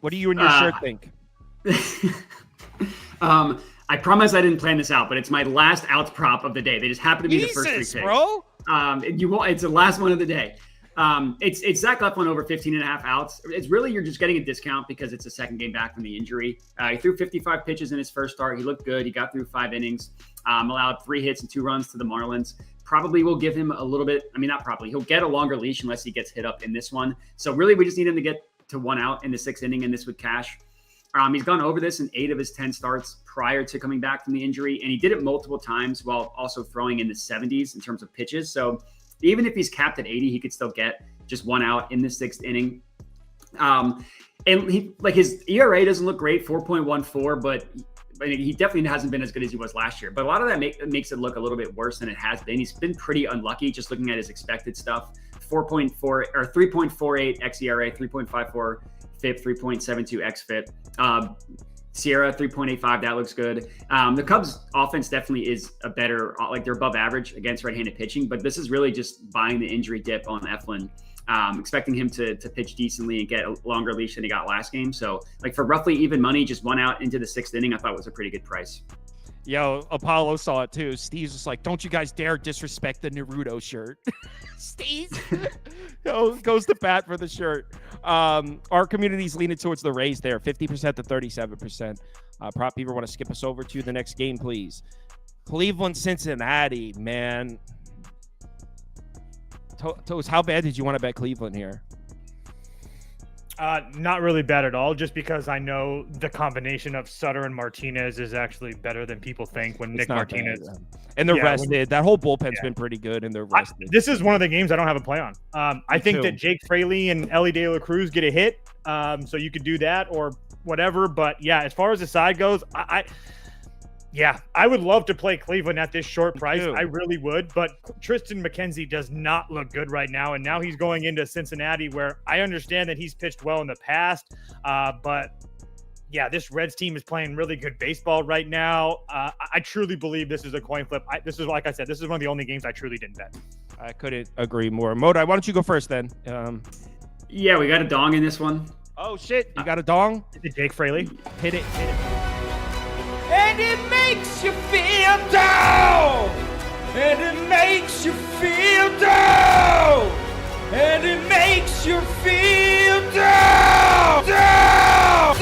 what do you and your shirt think? I promise I didn't plan this out, but it's my last outs prop of the day. They just happen to be the first 3 picks. Bro. It's the last one of the day. It's Zach Eflin over 15.5 outs. It's really, you're just getting a discount because it's a second game back from the injury. He threw 55 pitches in his first start. He looked good. He got through 5 innings, allowed 3 hits and 2 runs to the Marlins. Probably will give him a little bit. I mean, not probably. He'll get a longer leash unless he gets hit up in this one. So really, we just need him to get to 1 out in the 6th inning, and this would cash. He's gone over this in 8 of his 10 starts prior to coming back from the injury, and he did it multiple times while also throwing in the 70s in terms of pitches. So even if he's capped at 80, he could still get just 1 out in the 6th inning. And his ERA doesn't look great, 4.14, but he definitely hasn't been as good as he was last year. But a lot of that makes it look a little bit worse than it has been. He's been pretty unlucky just looking at his expected stuff. 4.4 or 3.48 xERA, 3.54 FIP, 3.72 xFIP. Sierra 3.85, that looks good. The Cubs offense definitely is a better, they're above average against right-handed pitching, but this is really just buying the injury dip on Eflin. Expecting him to pitch decently and get a longer leash than he got last game. So for roughly even money, just 1 out into the 6th inning, I thought was a pretty good price. Yo, Apollo saw it too. Steve's just like, don't you guys dare disrespect the Naruto shirt. Steve goes to bat for the shirt. Our community's leaning towards the Rays there, 50% to 37%. Prop people want to skip us over to the next game, please. Cleveland, Cincinnati, man. Toes, how bad did you want to bet Cleveland here? Not really bad at all, just because I know the combination of Sutter and Martinez is actually better than people think when Nick Martinez. Bad, and they're rested. That whole bullpen's been pretty good, and they're rested. This is one of the games I don't have a play on. I think that Jake Fraley and Ellie De La Cruz get a hit, so you could do that or whatever. But yeah, as far as the side goes, I would love to play Cleveland at this short price. I really would, but Tristan McKenzie does not look good right now, and now he's going into Cincinnati, where I understand that he's pitched well in the past, but yeah, this Reds team is playing really good baseball right now. I truly believe this is a coin flip. This is, like I said, this is one of the only games I truly didn't bet. I couldn't agree more. Modi, why don't you go first then? Yeah, we got a dong in this one. Oh shit, you got a dong? Is it Jake Fraley? Hit it. And it makes you feel down. And it makes you feel down. And it makes you feel down. Down.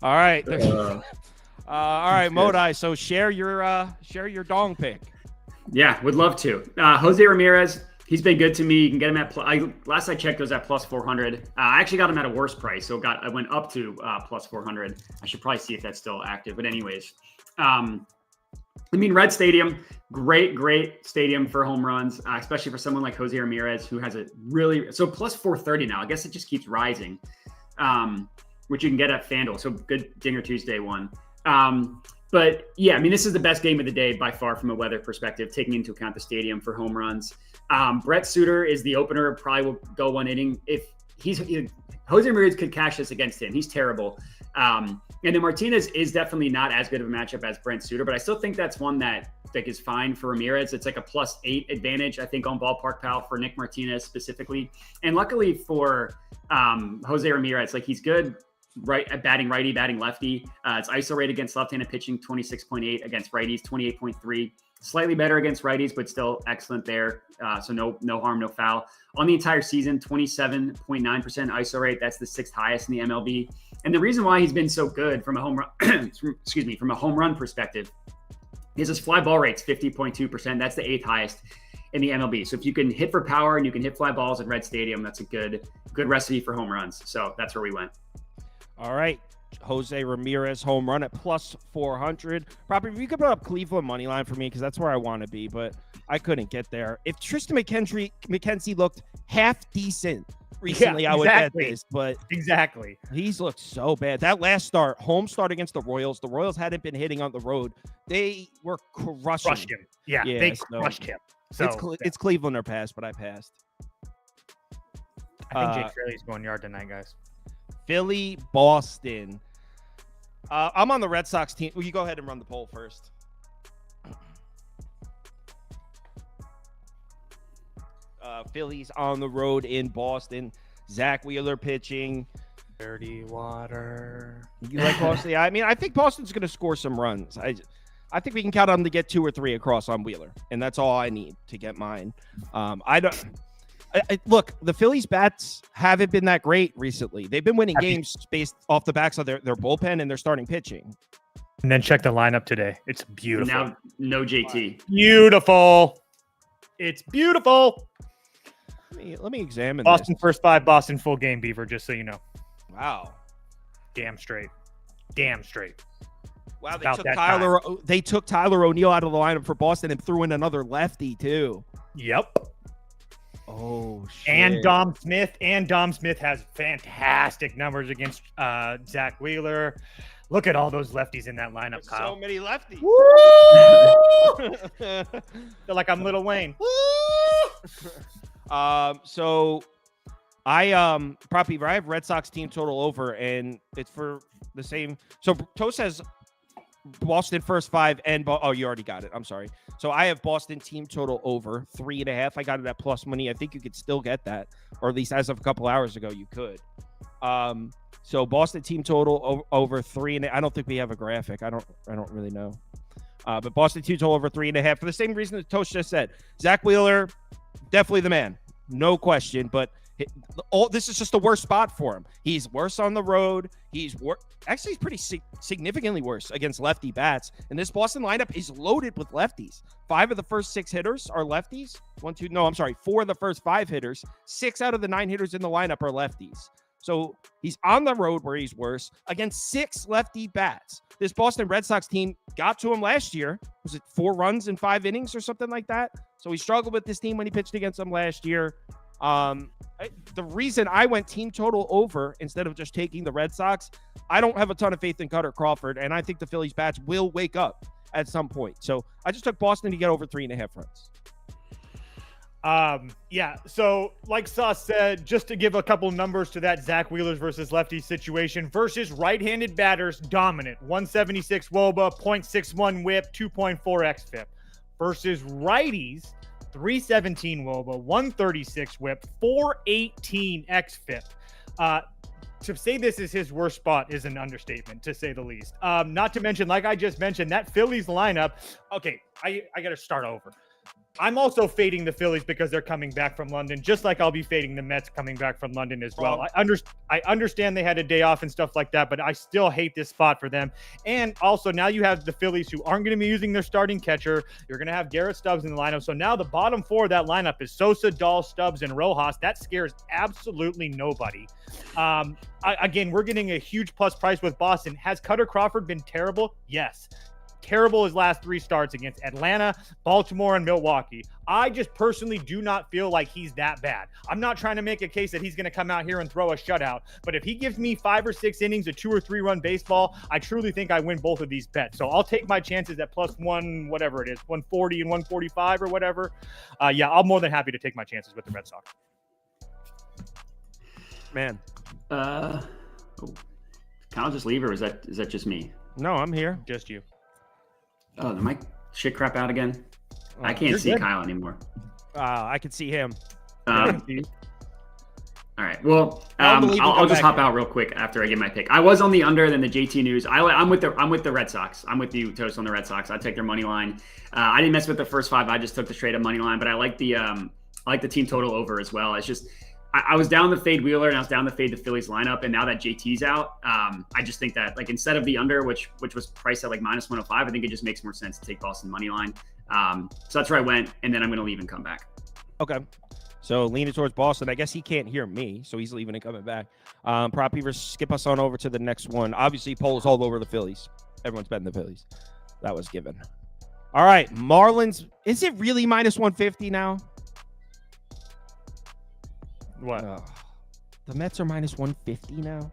All right. All right, Modi. So share your dong pick. Yeah, would love to. Jose Ramirez. He's been good to me. You can get him at last I checked, it was at plus 400. I actually got him at a worse price, so I went up to plus 400. I should probably see if that's still active. But anyways, Red Stadium, great stadium for home runs, especially for someone like Jose Ramirez, who has plus 430 now. I guess it just keeps rising, which you can get at FanDuel. So good Dinger Tuesday one. But yeah, this is the best game of the day by far from a weather perspective, taking into account the stadium for home runs. Brett Suter is the opener, probably will go 1 inning. If Jose Ramirez could cash this against him, he's terrible. And then Martinez is definitely not as good of a matchup as Brent Suter, but I still think that's one that is fine for Ramirez. It's like a +8 advantage, I think, on Ballpark Pal for Nick Martinez specifically. And luckily for Jose Ramirez, he's good at batting righty, batting lefty. It's ISO rate against left-handed pitching, 26.8, against righties, 28.3. Slightly better against righties, but still excellent there. So no harm, no foul. On the entire season, 27.9% ISO rate. That's the 6th highest in the MLB. And the reason why he's been so good from a home run, from a home run perspective, is his fly ball rate's 50.2%. That's the 8th highest in the MLB. So if you can hit for power and you can hit fly balls at Red Stadium, that's a good recipe for home runs. So that's where we went. All right. Jose Ramirez home run at plus 400. Probably you could put up Cleveland money line for me because that's where I want to be, but I couldn't get there. If Tristan McKenzie looked half decent recently, I would bet this, but exactly he's looked so bad. That last home start against the Royals hadn't been hitting on the road. They were crushing him. Yeah, they crushed him. So it's Cleveland or pass, but I passed. I think Jake Fraley's going yard tonight, guys. Philly, Boston. I'm on the Red Sox team. Well, you go ahead and run the poll first. Phillies on the road in Boston. Zach Wheeler pitching. Dirty water. You like Boston? Yeah, I think Boston's going to score some runs. I think we can count on them to get 2 or 3 across on Wheeler, and that's all I need to get mine. Look, the Phillies bats haven't been that great recently. They've been winning games based off the backs of their bullpen and their starting pitching. And then check the lineup today. It's beautiful. Now, no JT. Beautiful. It's beautiful. Let me examine Boston this. first 5, Boston full game, Beaver, just so you know. Wow. Damn straight. Wow, About that time. they took Tyler O'Neill out of the lineup for Boston and threw in another lefty too. Yep. Oh shit. And Dom Smith has fantastic numbers against Zach Wheeler. Look at all those lefties in that lineup, There's Kyle. so many lefties. Feel like I'm Lil Wayne. So I Prop Beaver, I have Red Sox team total over, and it's for the same. So Toast has Boston first 5 and oh, you already got it. I'm sorry. So I have Boston team total over 3.5. I got it at plus money. I think you could still get that, or at least as of a couple hours ago, you could. So Boston team total over 3, and I don't think we have a graphic. I don't really know. But Boston team total over 3.5 for the same reason that Toast just said. Zach Wheeler, definitely the man, no question. But this is just the worst spot for him. He's worse on the road. Actually, he's pretty significantly worse against lefty bats. And this Boston lineup is loaded with lefties. 5 of the first 6 hitters are lefties. 4 of the first 5 hitters. 6 out of the 9 hitters in the lineup are lefties. So he's on the road where he's worse against 6 lefty bats. This Boston Red Sox team got to him last year. Was it 4 runs in 5 innings or something like that? So he struggled with this team when he pitched against them last year. The reason I went team total over instead of just taking the Red Sox, I don't have a ton of faith in Cutter Crawford, and I think the Phillies bats will wake up at some point. So I just took Boston to get over 3.5 runs. Yeah. So like Sauce said, just to give a couple numbers to that Zach Wheeler's versus lefty situation versus right-handed batters, dominant 176 WOBA, 0.61 whip, 2.4 xFIP versus righties, 317 WOBA, 136 whip, 418 xFIP. To say this is his worst spot is an understatement, to say the least. Not to mention, like I just mentioned, that Phillies lineup. Okay, I got to start over. I'm also fading the Phillies because they're coming back from London, just like I'll be fading the Mets coming back from London as well. I understand they had a day off and stuff like that, but I still hate this spot for them. And also now you have the Phillies who aren't going to be using their starting catcher. You're going to have Garrett Stubbs in the lineup. So now the bottom 4 of that lineup is Sosa, Dahl, Stubbs, and Rojas. That scares absolutely nobody. Again, we're getting a huge plus price with Boston. Has Cutter Crawford been terrible? Yes. Terrible his last 3 starts against Atlanta, Baltimore, and Milwaukee. I just personally do not feel like he's that bad. I'm not trying to make a case that he's going to come out here and throw a shutout, but if he gives me 5 or 6 innings of 2 or 3 run baseball, I truly think I win both of these bets. So I'll take my chances at plus 1, whatever it is, 140 and 145 or whatever. Yeah, I'm more than happy to take my chances with the Red Sox. Man. Can I just leave, or is that just me? No, I'm here. Just you. Oh, the mic shit crap out again. I can't see good. Kyle anymore. I can see him. All right. Well, I'll just hop out real quick after I get my pick. I was on the under, then the JT news. I'm with the Red Sox. I'm with you, Toast, on the Red Sox. I take their money line. I didn't mess with the first 5. I just took the straight up money line, but I like the team total over as well. It's just I was down to fade Wheeler and I was down to fade the Phillies lineup, and now that JT's out, I just think that like instead of the under, which was priced at like minus 105, I think it just makes more sense to take Boston money line. So that's where I went, and then I'm going to leave and come back. Okay. So leaning towards Boston. I guess he can't hear me, so he's leaving and coming back. Prop Beavers, skip us on over to the next one. Obviously, polls all over the Phillies. Everyone's betting the Phillies. That was given. All right, Marlins. Is it really minus 150 now? What? The Mets are minus 150 now?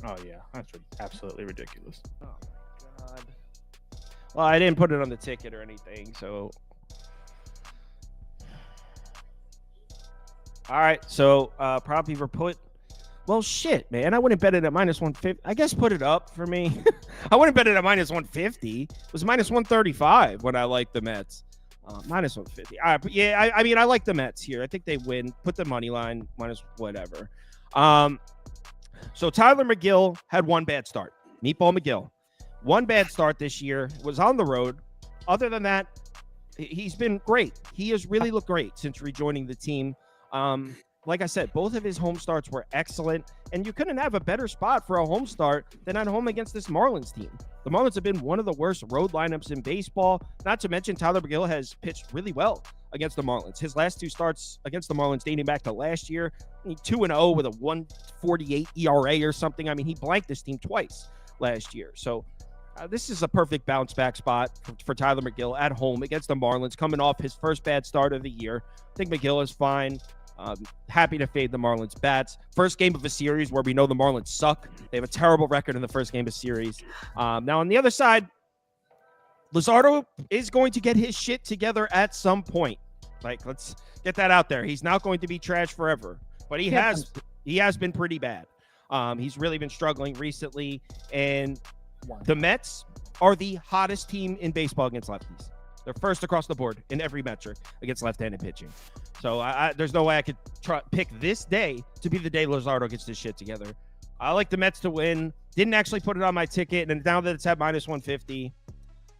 Oh, yeah. That's absolutely ridiculous. Oh, God. Well, I didn't put it on the ticket or anything, so. All right, so Prop Beaver put. Well, shit, man. I wouldn't bet it at minus 150. I guess put it up for me. I wouldn't bet it at minus 150. It was minus 135 when I liked the Mets. Minus 150. All right, but yeah, I mean, I like the Mets here. I think they win. Put the money line, minus whatever. So Tyler McGill had one bad start. Meatball McGill. One bad start this year. Was on the road. Other than that, he's been great. He has really looked great since rejoining the team. Like I said, both of his home starts were excellent, and you couldn't have a better spot for a home start than at home against this Marlins team. The Marlins have been one of the worst road lineups in baseball, not to mention Tyler McGill has pitched really well against the Marlins. His last 2 starts against the Marlins dating back to last year, 2-0 with a 1.48 ERA or something. I mean, he blanked this team twice last year. So This is a perfect bounce back spot for Tyler McGill at home against the Marlins, coming off his first bad start of the year. I think McGill is fine. Happy to fade the Marlins bats. First game of a series where we know the Marlins suck. They have a terrible record in the first game of series. Now, on the other side, Luzardo is going to get his shit together at some point. Like, let's get that out there. He's not going to be trash forever, but he has been pretty bad. He's really been struggling recently, and the Mets are the hottest team in baseball against lefties. They're first across the board in every metric against left-handed pitching. So there's no way I could pick this day to be the day Luzardo gets this shit together. I like the Mets to win. Didn't actually put it on my ticket, and now that it's at -150,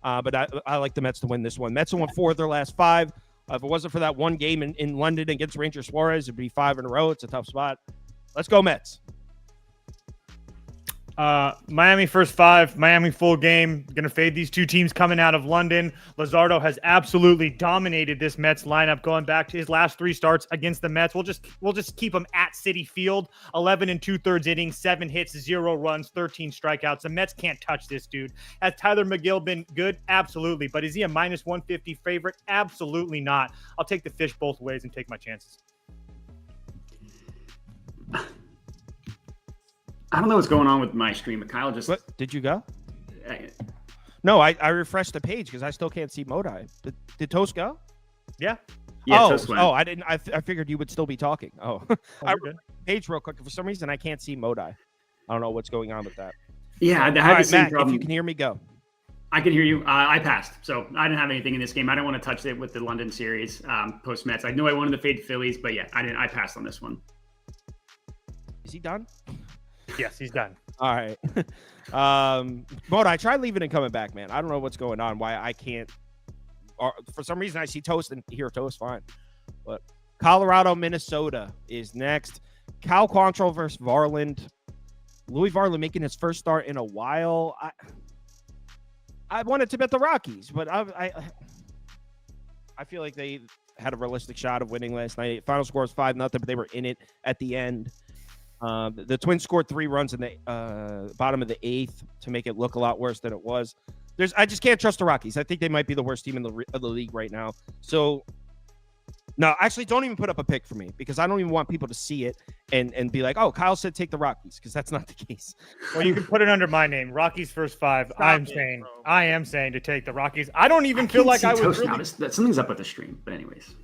but I like the Mets to win this one. Mets have won 4 of their last 5. If it wasn't for that one game in London against Ranger Suarez, it'd be 5 in a row. It's a tough spot. Let's go Mets. Miami first 5, Miami full game. Gonna fade these two teams coming out of London. Luzardo has absolutely dominated this Mets lineup going back to his last 3 starts against the Mets. We'll just keep him at Citi Field. 11 2/3 innings, 7 hits, 0 runs, 13 strikeouts. The Mets can't touch this dude. Has Tyler McGill been good? Absolutely. But is he a -150 favorite? Absolutely not. I'll take the fish both ways and take my chances. I don't know what's going on with my stream. Kyle just. What? Did you go? No, I refreshed the page because I still can't see Modi. Did Toast go? Yeah. Yeah, Toast went. I didn't. I figured you would still be talking. Oh, I good. page real quick. For some reason, I can't see Modi. I don't know what's going on with that. Yeah, I All had right, the same Matt, problem. if you can hear me, go. I can hear you. I passed, so I didn't have anything in this game. I didn't want to touch it with the London series post Mets. I know I wanted to fade the Phillies, but yeah, I didn't. I passed on this one. Is he done? Yes, he's done. All right. Modi, I tried leaving and coming back, man. I don't know what's going on. Why I can't. Or for some reason, I see Toast and hear Toast fine. But Colorado, Minnesota is next. Cal Quantrill versus Varland. Louis Varland making his first start in a while. I wanted to bet the Rockies, but I feel like they had a realistic shot of winning last night. Final score was 5-0, but they were in it at the end. The Twins scored 3 runs in the bottom of the 8th to make it look a lot worse than it was. I just can't trust the Rockies. I think they might be the worst team in the league right now. So, no, actually, don't even put up a pick for me because I don't even want people to see it and be like, oh, Kyle said take the Rockies, because that's not the case. Well, you can put it under my name. Rockies first 5. I am saying to take the Rockies. I don't even feel like I was really... Something's up with the stream, but anyways.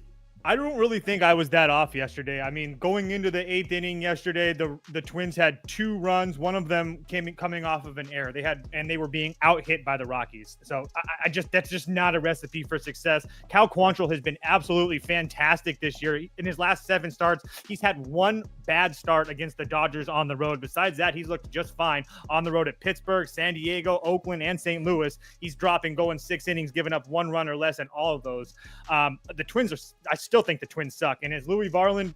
I don't really think I was that off yesterday. I memean, going into the 8th inning yesterday, the Twins had 2 runs. One of them coming off of an error. They were being out hit by the Rockies. So that's just not a recipe for success. Cal Quantrill has been absolutely fantastic this year. In his last 7 starts, he's had 1 bad start against the Dodgers on the road. Besides that, he's looked just fine on the road at Pittsburgh, San Diego, Oakland, and St. Louis. He's going 6 innings, giving up 1 run or less in all of those. The Twins I still think the Twins suck. And is Louis Varland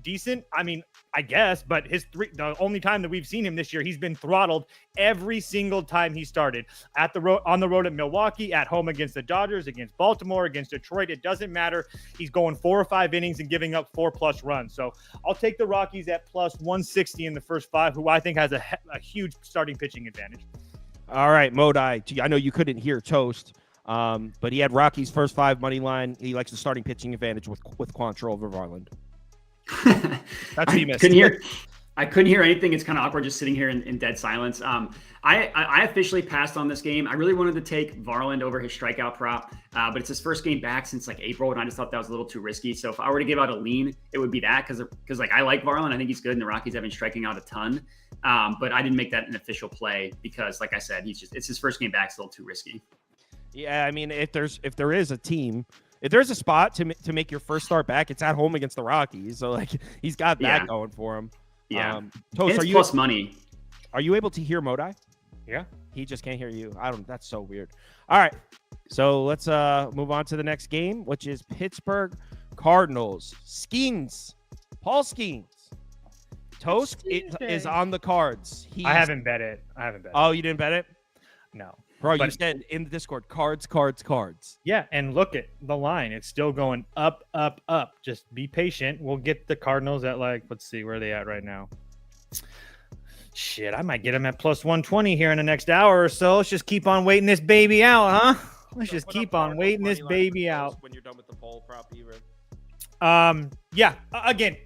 decent? I mean, I guess, but the only time that we've seen him this year, he's been throttled every single time he started. On the road at Milwaukee, at home against the Dodgers, against Baltimore, against Detroit, it doesn't matter. He's going 4 or 5 innings and giving up 4+ runs. So I'll take the Rockies at +160 in the first 5, who I think has a huge starting pitching advantage. All right, Modi, I know you couldn't hear Toast, but he had Rockies first 5 money line. He likes the starting pitching advantage with Quantrill over Varland. That's what he missed. I couldn't hear anything. It's kind of awkward just sitting here in dead silence. I officially passed on this game. I really wanted to take Varland over his strikeout prop, but it's his first game back since like April, and I just thought that was a little too risky. So if I were to give out a lean, it would be that because like I like Varland. I think he's good, and the Rockies have been striking out a ton. But I didn't make that an official play because, like I said, it's his first game back. It's a little too risky. Yeah, I mean, if there is a team, if there's a spot to make your first start back, it's at home against the Rockies. So like he's got that going for him. Yeah. Toast, it's plus money. Are you able to hear Modi? Yeah. He just can't hear you. That's so weird. All right. So let's move on to the next game, which is Pittsburgh Cardinals. Paul Skeens. Toast is on the cards. I haven't bet it. Oh, you didn't bet it? No. Bro, you said in the Discord, cards. Yeah, and look at the line. It's still going up, up, up. Just be patient. We'll get the Cardinals at let's see, where are they at right now? Shit, I might get him at plus 120 here in the next hour or so. Let's just keep on waiting this baby out, huh? Let's just keep on waiting this baby out. When you're done with the poll, prop even. Yeah. Again,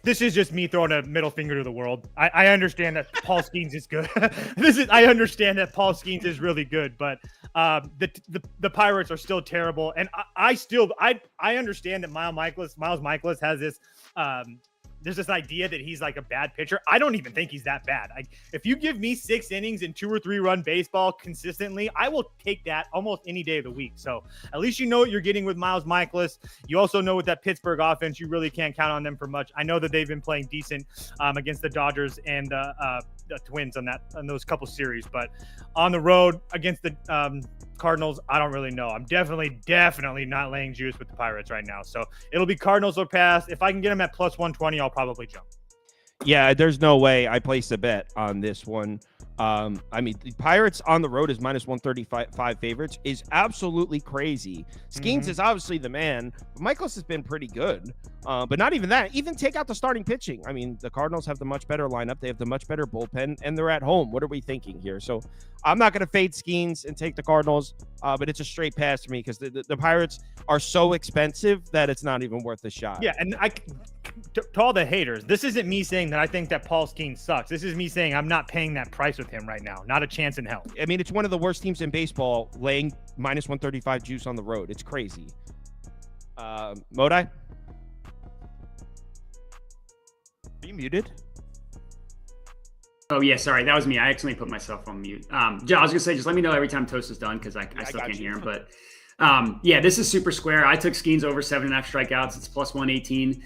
this is just me throwing a middle finger to the world. I understand that Paul Skeens is good. I understand that Paul Skeens is really good, but the Pirates are still terrible. And I understand that Miles Michaelis has this there's this idea that he's like a bad pitcher. I don't even think he's that bad. If you give me 6 innings and 2 or 3 run baseball consistently, I will take that almost any day of the week. So at least you know what you're getting with Miles Michaelis. You also know with that Pittsburgh offense, you really can't count on them for much. I know that they've been playing decent against the Dodgers and the Twins on those couple series, but on the road against the Cardinals, I don't really know. I'm definitely not laying juice with the Pirates right now. So it'll be Cardinals or pass. If I can get them at plus 120, I'll probably jump. Yeah, there's no way I placed a bet on this one. I mean, the Pirates on the road is minus 135 favorites is absolutely crazy. Skeens is obviously the man. Michaelis has been pretty good, but not even that. Even take out the starting pitching. I mean, the Cardinals have the much better lineup. They have the much better bullpen, and they're at home. What are we thinking here? So I'm not going to fade Skeens and take the Cardinals, but it's a straight pass to me because the Pirates are so expensive that it's not even worth a shot. Yeah, and to all the haters, this isn't me saying that I think that Paul Skeens sucks. This is me saying I'm not paying that price with him right now. Not a chance in hell. I mean, it's one of the worst teams in baseball laying minus 135 juice on the road. It's crazy. Modi? Are you muted? Oh, yeah, sorry. That was me. I accidentally put myself on mute. I was going to say, just let me know every time Toast is done because I still can't hear him. But yeah, this is super square. I took Skeens over 7.5 strikeouts. It's plus 118.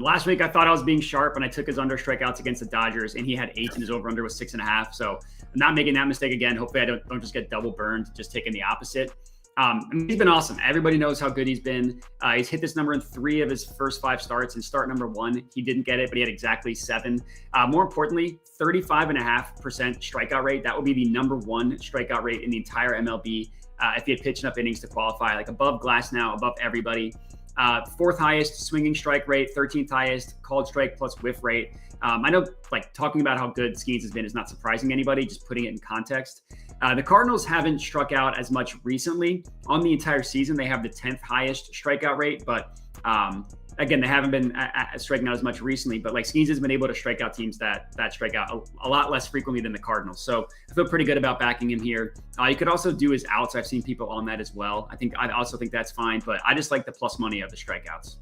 Last week, I thought I was being sharp, and I took his under strikeouts against the Dodgers, and he had 8, and his over-under was 6.5. So I'm not making that mistake again. Hopefully, I don't just get double burned, just taking the opposite. I mean, he's been awesome. Everybody knows how good he's been. He's hit this number in 3 of his first 5 starts. In start number 1, he didn't get it, but he had exactly 7. More importantly, 35.5% strikeout rate. That would be the number 1 strikeout rate in the entire MLB. If he had pitched enough innings to qualify, like above Glass now, above everybody. 4th highest swinging strike rate, 13th highest called strike plus whiff rate. I know, like, talking about how good Skeens has been is not surprising anybody, just putting it in context. The Cardinals haven't struck out as much recently. On the entire season, they have the 10th highest strikeout rate, but again, they haven't been striking out as much recently. But like Skeens has been able to strike out teams that strike out a lot less frequently than the Cardinals. So I feel pretty good about backing him here. You could also do his outs. I've seen people on that as well. I also think that's fine, but I just like the plus money of the strikeouts.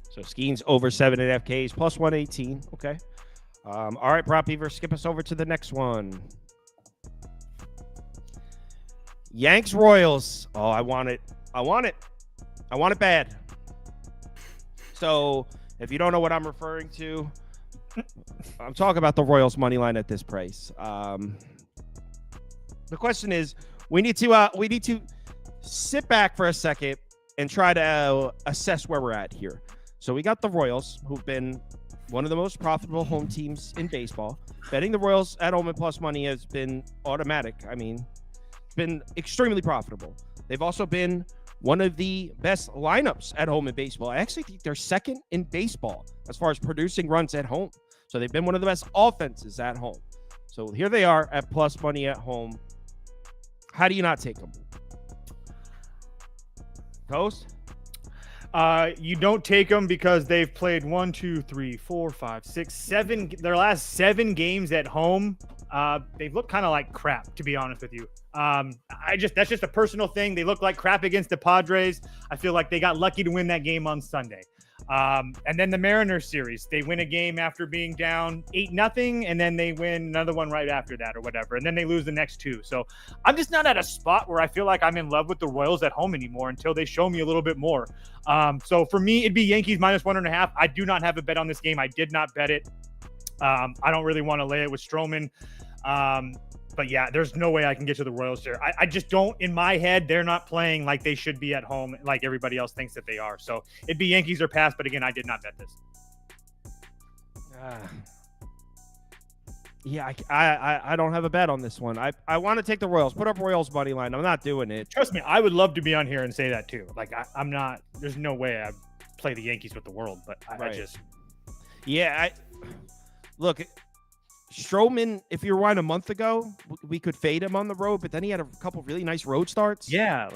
So Skeens over 7.5 Ks plus 118. Okay. All right, Prop Beaver, skip us over to the next one. Yanks Royals. Oh, I want it bad. So if you don't know what I'm referring to, I'm talking about the Royals money line at this price. The question is, we need to sit back for a second and try to assess where we're at here. So we got the Royals, who've been one of the most profitable home teams in baseball. Betting the Royals at home and plus money has been automatic. I mean, it's been extremely profitable. They've also been one of the best lineups at home in baseball. I actually think they're second in baseball as far as producing runs at home. So they've been one of the best offenses at home. So here they are at plus money at home. How do you not take them? Toast? You don't take them because they've played 1, 2, 3, 4, 5, 6, 7. Their last 7 games at home, they've looked kind of like crap, to be honest with you. That's just a personal thing. They look like crap against the Padres. I feel like they got lucky to win that game on Sunday. And then the Mariners series, they win a game after being down 8-0, and then they win another one right after that or whatever. And then they lose the next 2. So I'm just not at a spot where I feel like I'm in love with the Royals at home anymore until they show me a little bit more. So for me, it'd be Yankees minus 1.5. I do not have a bet on this game. I did not bet it. I don't really want to lay it with Stroman. But yeah, there's no way I can get to the Royals here. I just don't, in my head, they're not playing like they should be at home, like everybody else thinks that they are. So it'd be Yankees or pass, but again, I did not bet this. Yeah, I don't have a bet on this one. I want to take the Royals. Put up Royals money line. I'm not doing it. Trust me, I would love to be on here and say that too. Like I'm not. There's no way I play the Yankees with the world, but I just. Yeah, look. Stroman, if you rewind a month ago, we could fade him on the road, but then he had a couple really nice road starts. Yeah.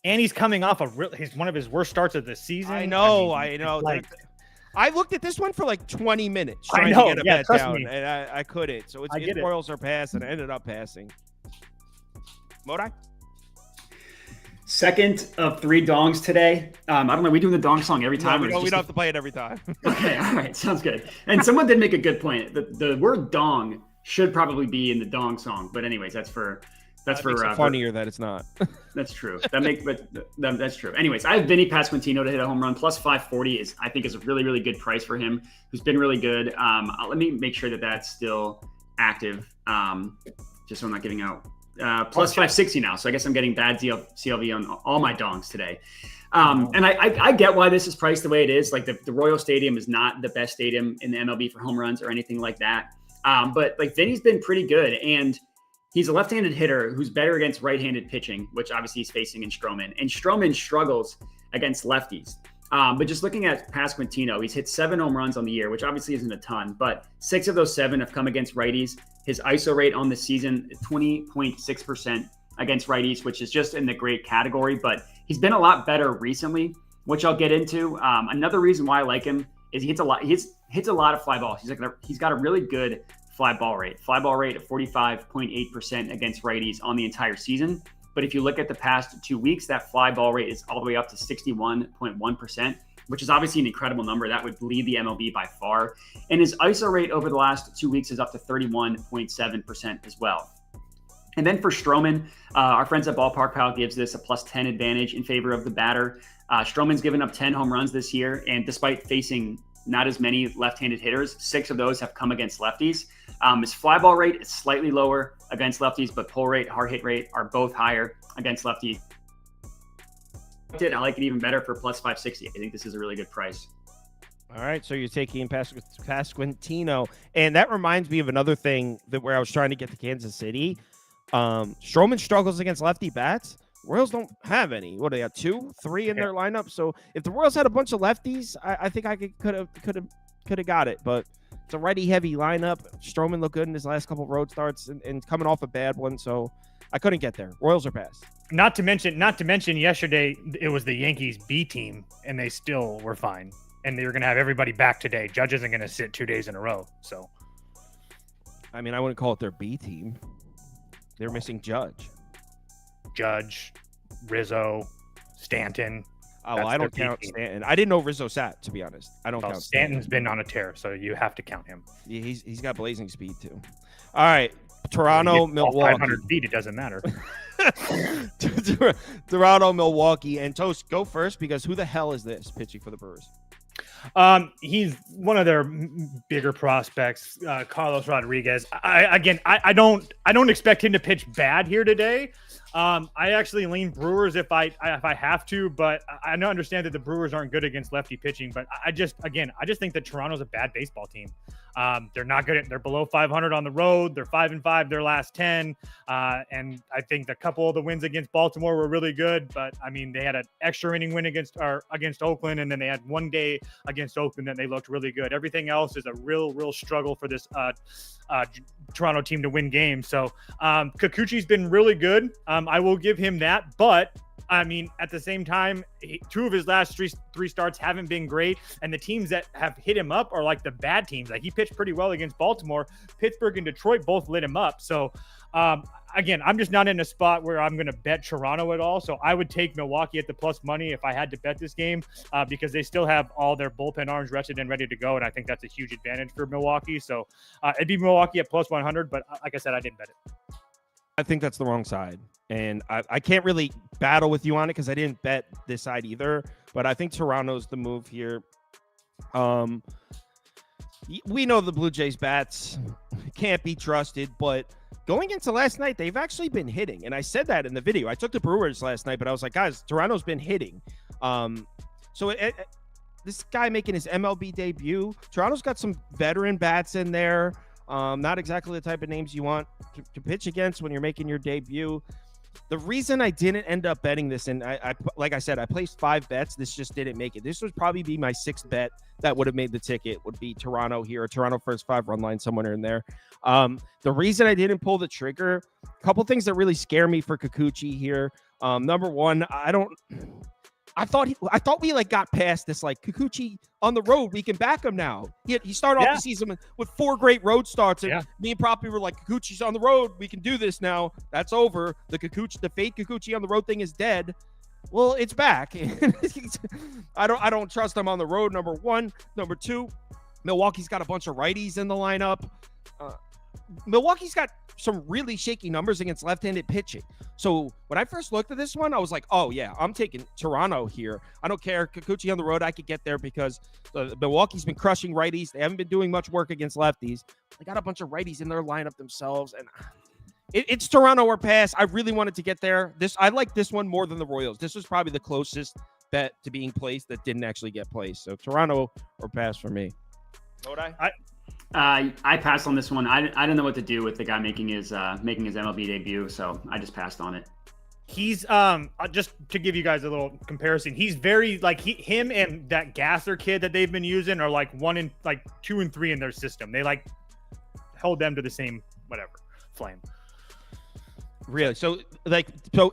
And he's coming off one of his worst starts of the season. I know. I looked at this one for like 20 minutes trying to get a bet down, and I couldn't. So it's Royals are pass, and I ended up passing. Modi? Second of 3 dongs today. I don't know. Are we doing the dong song every time? No, we don't have to play it every time. Okay, all right, sounds good. And someone did make a good point. The word dong should probably be in the dong song, but anyways, that's funnier that it's not. That's true. That's true. Anyways, I have Vinny Pasquantino to hit a home run. Plus 540 I think is a really, really good price for him, who's been really good. Let me make sure that that's still active, just so I'm not giving out. Plus 560 now. So I guess I'm getting bad CLV on all my dongs today. And I get why this is priced the way it is. Like the Royal Stadium is not the best stadium in the MLB for home runs or anything like that. But like Vinny's been pretty good, and he's a left-handed hitter who's better against right-handed pitching, which obviously he's facing in Stroman. And Stroman struggles against lefties. But just looking at Pasquantino, he's hit 7 home runs on the year, which obviously isn't a ton, but 6 of those 7 have come against righties. His ISO rate on the season, 20.6% against righties, which is just in the great category, but he's been a lot better recently, which I'll get into. Another reason why I like him is he hits a lot of fly balls. He's got a really good fly ball rate of 45.8% against righties on the entire season. But if you look at the past 2 weeks, that fly ball rate is all the way up to 61.1%, which is obviously an incredible number. That would lead the MLB by far. And his ISO rate over the last 2 weeks is up to 31.7% as well. And then for Stroman, our friends at Ballpark Pal gives this a plus 10 advantage in favor of the batter. Stroman's given up 10 home runs this year, and despite facing not as many left-handed hitters, 6 of those have come against lefties. His fly ball rate is slightly lower against lefties, but pull rate, hard hit rate are both higher against lefties. I like it even better for plus 560. I think this is a really good price. All right, so you're taking Pasquantino, and that reminds me of another thing where I was trying to get to Kansas City. Stroman struggles against lefty bats. Royals don't have any. What do they have? 2, 3 in their lineup. So if the Royals had a bunch of lefties, I think I could have got it. But it's a righty heavy lineup. Stroman looked good in his last couple of road starts and coming off a bad one. So I couldn't get there. Royals are passed. Not to mention yesterday it was the Yankees B team and they still were fine. And they're going to have everybody back today. Judge isn't going to sit 2 days in a row. So, I mean, I wouldn't call it their B team. They're missing Judge, Rizzo, Stanton. Oh, well, I don't count Stanton. I didn't know Rizzo sat, to be honest. I don't count Stanton's been on a tear, so you have to count him. Yeah, he's got blazing speed, too. All right. Toronto, Milwaukee. 500 feet, it doesn't matter. Toronto, Milwaukee. And Toast, go first, because who the hell is this pitching for the Brewers? He's one of their bigger prospects, Carlos Rodriguez. I don't expect him to pitch bad here today. I actually lean Brewers if I have to, but I understand that the Brewers aren't good against lefty pitching. But I just think that Toronto's a bad baseball team. They're not good. They're below 500 on the road. They're 5-5 their last 10. And I think a couple of the wins against Baltimore were really good. But I mean, they had an extra inning win against Oakland, and then they had one day against Oakland that they looked really good. Everything else is a real struggle for this Toronto team to win games. So Kikuchi's been really good. I will give him that, but I mean, at the same time, 2 of his last three starts haven't been great, and the teams that have hit him up are like the bad teams. Like, he pitched pretty well against Baltimore. Pittsburgh and Detroit both lit him up. So again, I'm just not in a spot where I'm going to bet Toronto at all. So I would take Milwaukee at the plus money if I had to bet this game, because they still have all their bullpen arms rested and ready to go. And I think that's a huge advantage for Milwaukee. So it'd be Milwaukee at plus 100. But like I said, I didn't bet it. I think that's the wrong side. And I can't really battle with you on it because I didn't bet this side either. But I think Toronto's the move here. We know the Blue Jays bats can't be trusted, but going into last night, they've actually been hitting. And I said that in the video. I took the Brewers last night, but I was like, guys, Toronto's been hitting. This guy making his MLB debut, Toronto's got some veteran bats in there. Not exactly the type of names you want to pitch against when you're making your debut. The reason I didn't end up betting this, and I like I said, I placed 5 bets. This just didn't make it. This would probably be my 6th bet that would have made the ticket. Would be Toronto here, Toronto first 5 run line somewhere in there. The reason I didn't pull the trigger, a couple things that really scare me for Kikuchi here. Number one, I thought we like got past this, like Kikuchi on the road, we can back him now. He started off the season with 4 great road starts, and me and Proppy were like, Kikuchi's on the road, we can do this now. That's over. The fake Kikuchi on the road thing is dead. Well, it's back. I don't trust him on the road. Number one. Number two, Milwaukee's got a bunch of righties in the lineup. Milwaukee's got some really shaky numbers against left-handed pitching. So when I first looked at this one, I was like, oh, yeah, I'm taking Toronto here. I don't care. Kikuchi on the road, I could get there because Milwaukee's been crushing righties. They haven't been doing much work against lefties. They got a bunch of righties in their lineup themselves, and it's Toronto or pass. I really wanted to get there. I like this one more than the Royals. This was probably the closest bet to being placed that didn't actually get placed. So Toronto or pass for me. I passed on this one. I don't know what to do with the guy making his MLB debut, so I just passed on it. He's just to give you guys a little comparison. He's very like him and that Gasser kid that they've been using are like 2 and 3 in their system. They like held them to the same flame. Really? So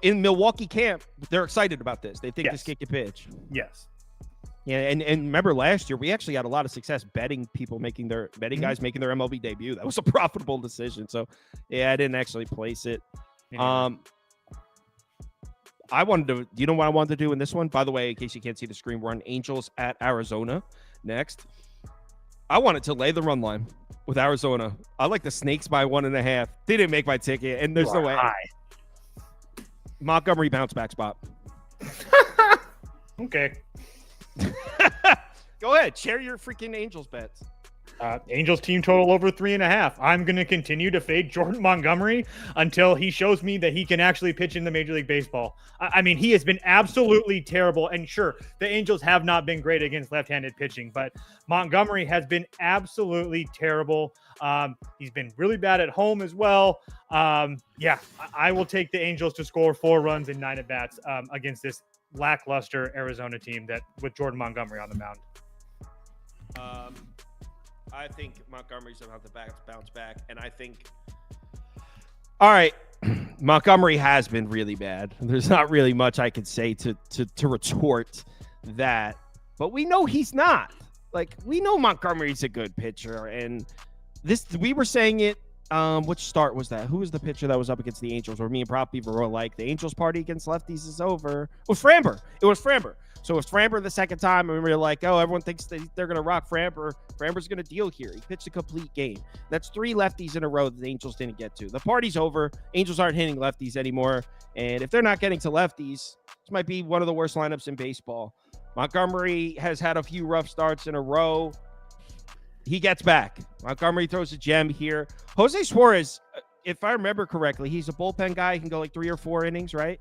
in Milwaukee camp, they're excited about this. They think this kid can pitch. Yes. Yeah, and remember last year we actually had a lot of success betting guys making their MLB debut. That was a profitable decision. So yeah, I didn't actually place it. I wanted to. You know what I wanted to do in this one? By the way, in case you can't see the screen, we're on Angels at Arizona next. I wanted to lay the run line with Arizona. I like the Snakes by 1.5. They didn't make my ticket, and there's no way. Montgomery bounce back spot. Okay. Go ahead, share your freaking Angels bets. Angels team total over 3.5. I'm going to continue to fade Jordan Montgomery until he shows me that he can actually pitch in the Major League Baseball. I mean, he has been absolutely terrible. And sure, the Angels have not been great against left-handed pitching, but Montgomery has been absolutely terrible. He's been really bad at home as well. I will take the Angels to score 4 runs in 9 at-bats against this lackluster Arizona team that with Jordan Montgomery on the mound. I think Montgomery's about to bounce back, and I think all right, Montgomery has been really bad. There's not really much I could say to retort that, but we know he's not. Like, we know Montgomery's a good pitcher, and we were saying it. Which start was that? Who was the pitcher that was up against the Angels? Where me and Prop Beaver were like, the Angels party against lefties is over. It was Framber. So it was Framber the second time, and we were like, oh, everyone thinks they're going to rock Framber. Framber's going to deal here. He pitched a complete game. That's 3 lefties in a row that the Angels didn't get to. The party's over. Angels aren't hitting lefties anymore. And if they're not getting to lefties, this might be one of the worst lineups in baseball. Montgomery has had a few rough starts in a row. He gets back. Montgomery throws a gem here. Jose Suarez, if I remember correctly, he's a bullpen guy. He can go like 3 or 4 innings, right?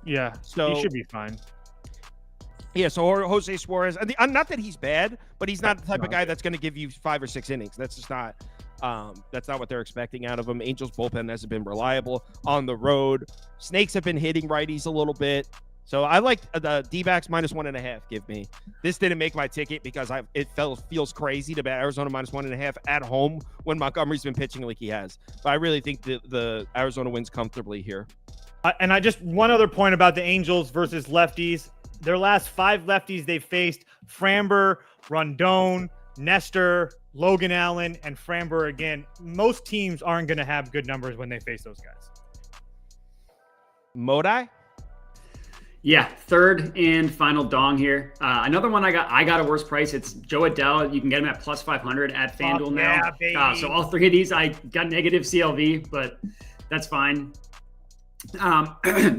Yeah, so he should be fine. Yeah, so Jose Suarez, not that he's bad, but he's not the type of guy that's going to give you 5 or 6 innings. That's just not that's not what they're expecting out of him. Angels bullpen hasn't been reliable on the road. Snakes have been hitting righties a little bit. So I like the D-backs -1.5. Give me. This didn't make my ticket because it feels crazy to bet Arizona -1.5 at home when Montgomery's been pitching like he has. But I really think the Arizona wins comfortably here. And I just one other point about the Angels versus lefties. Their last 5 lefties they faced: Framber, Rondon, Nestor, Logan Allen, and Framber again. Most teams aren't going to have good numbers when they face those guys. Modi? Yeah, third and final dong here. Another one I got a worse price. It's Joe Adell. You can get him at +500 at FanDuel now. So all 3 of these I got negative CLV, but that's fine.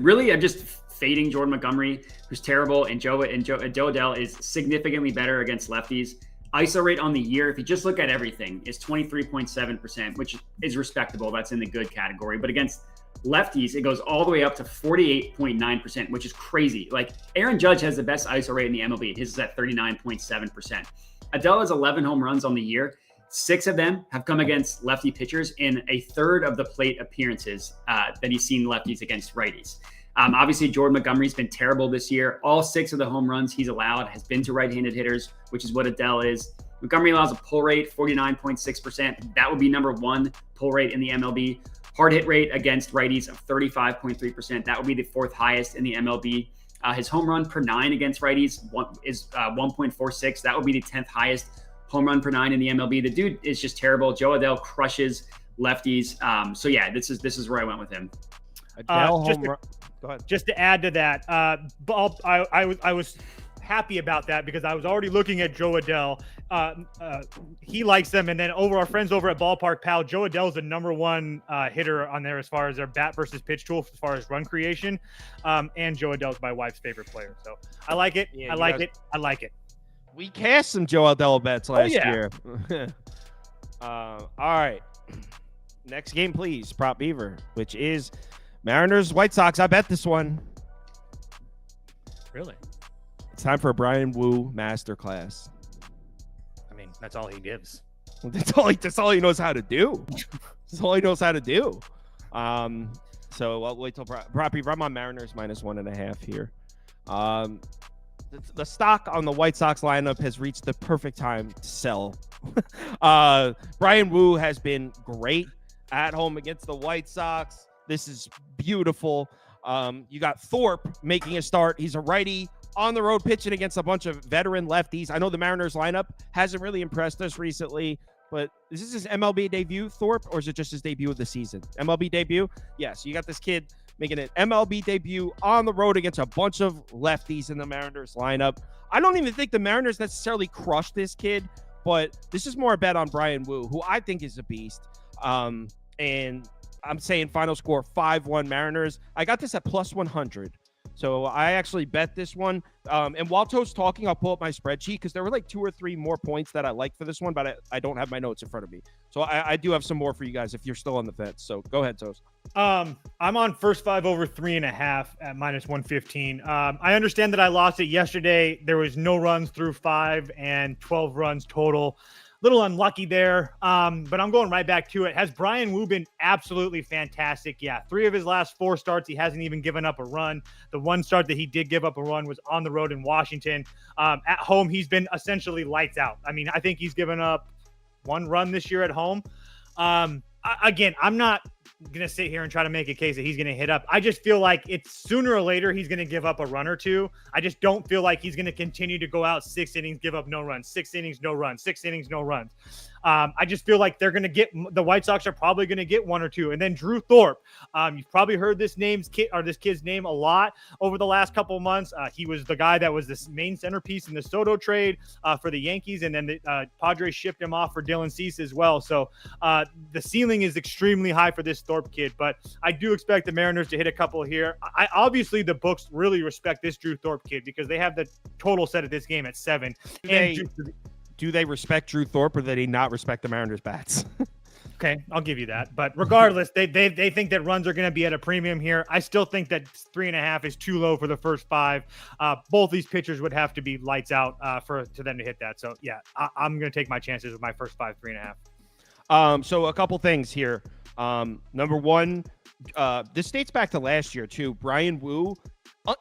Really, I'm just fading Jordan Montgomery, who's terrible, and Joe Adell is significantly better against lefties. ISO rate on the year, if you just look at everything, is 23.7%, which is respectable. That's in the good category. But against lefties, it goes all the way up to 48.9%, which is crazy. Like, Aaron Judge has the best ISO rate in the MLB. His is at 39.7%. Adell has 11 home runs on the year. 6 of them have come against lefty pitchers, in a third of the plate appearances that he's seen lefties against righties. Obviously, Jordan Montgomery's been terrible this year. All 6 of the home runs he's allowed has been to right-handed hitters, which is what Adele is. Montgomery allows a pull rate, 49.6%. That would be number 1 pull rate in the MLB. Hard hit rate against righties of 35.3%. That would be the 4th highest in the MLB. His home run per 9 against righties is 1.46. That would be the 10th highest home run per 9 in the MLB. The dude is just terrible. Joe Adele crushes lefties. So yeah, this is where I went with him. Adele home run. Go ahead. Just to add to that, I was happy about that because I was already looking at Joe Adele. He likes them, and then over our friends over at Ballpark Pal, Joe Adele's the number 1 hitter on there as far as their bat versus pitch tool, as far as run creation. And Joe Adele's my wife's favorite player, so I like it. Yeah, I like it. We cast some Joe Adele bets last year. All right, next game, please, Prop Beaver, which is Mariners White Sox. I bet this one. Really? It's time for a Brian Wu masterclass. I mean, that's all he gives. That's all he knows how to do. That's all he knows how to do. So I'll wait till Prop Beaver. I'm on Mariners -1.5 here. The stock on the White Sox lineup has reached the perfect time to sell. Brian Wu has been great at home against the White Sox. This is beautiful. You got Thorpe making a start. He's a righty on the road pitching against a bunch of veteran lefties. I know the Mariners lineup hasn't really impressed us recently, but is this his MLB debut, Thorpe, or is it just his debut of the season? MLB debut? Yeah, so you got this kid making an MLB debut on the road against a bunch of lefties in the Mariners lineup. I don't even think the Mariners necessarily crushed this kid, but this is more a bet on Brian Wu, who I think is a beast. And I'm saying final score 5-1 Mariners. I got this at +100. So I actually bet this one. And while Toast's talking, I'll pull up my spreadsheet because there were like 2 or 3 more points that I liked for this one, but I don't have my notes in front of me. So I do have some more for you guys if you're still on the fence. So go ahead, Toast. I'm on first 5 over 3.5 at -115. I understand that I lost it yesterday. There was no runs through 5 and 12 runs total. Little unlucky there, but I'm going right back to it. Has Brian Wu been absolutely fantastic? Yeah, 3 of his last 4 starts, he hasn't even given up a run. The one start that he did give up a run was on the road in Washington. At home, he's been essentially lights out. I mean, I think he's given up 1 run this year at home. Again, I'm not going to sit here and try to make a case that he's going to hit up. I just feel like it's sooner or later he's going to give up a run or 2. I just don't feel like he's going to continue to go out 6 innings, give up no runs, 6 innings, no runs, 6 innings, no runs. I just feel like they're going to get the White Sox are probably going to get 1 or 2. And then Drew Thorpe, you've probably heard this kid's name a lot over the last couple of months. He was the guy that was the main centerpiece in the Soto trade for the Yankees, and then the Padres shipped him off for Dylan Cease as well. So the ceiling is extremely high for this Thorpe kid, but I do expect the Mariners to hit a couple here. I obviously the books really respect this Drew Thorpe kid because they have the total set of this game at 7. Do they respect Drew Thorpe, or do they not respect the Mariners bats? Okay, I'll give you that. But regardless, they think that runs are going to be at a premium here. I still think that 3.5 is too low for the first 5. Both these pitchers would have to be lights out to them to hit that. So yeah, I'm going to take my chances with my first 5, 3.5. So a couple things here. Number one, this dates back to last year too. Brian Wu,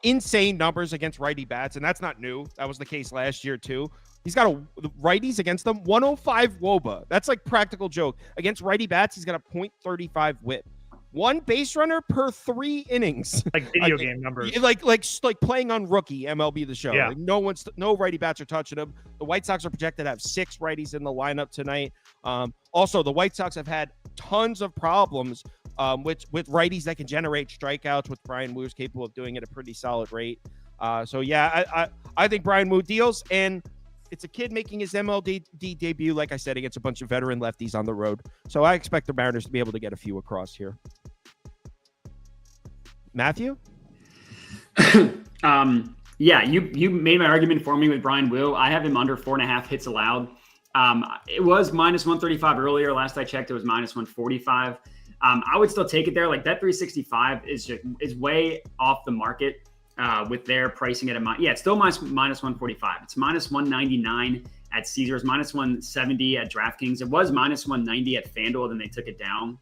insane numbers against righty bats, and that's not new. That was the case last year too. He's got righties against them, 105 WOBA. That's like practical joke. Against righty bats, he's got a .35 whip. 1 base runner per 3 innings. Like video game numbers. Like playing on Rookie, MLB The Show. Yeah. Like no righty bats are touching him. The White Sox are projected to have 6 righties in the lineup tonight. Also, the White Sox have had tons of problems with righties that can generate strikeouts, with Brian Wu is capable of doing it at a pretty solid rate. So yeah, I think Brian Wu deals, and it's a kid making his MLB debut, like I said, against a bunch of veteran lefties on the road. So I expect the Mariners to be able to get a few across here. Matthew? Yeah, you made my argument for me with Brian Wu. I have him under 4.5 hits allowed. It was -135 earlier. Last I checked, it was -145. I would still take it there. Like that 365 is way off the market with their pricing at it's still -145. It's -199 at Caesars, minus 170 at DraftKings. It was minus 190 at FanDuel, then they took it down.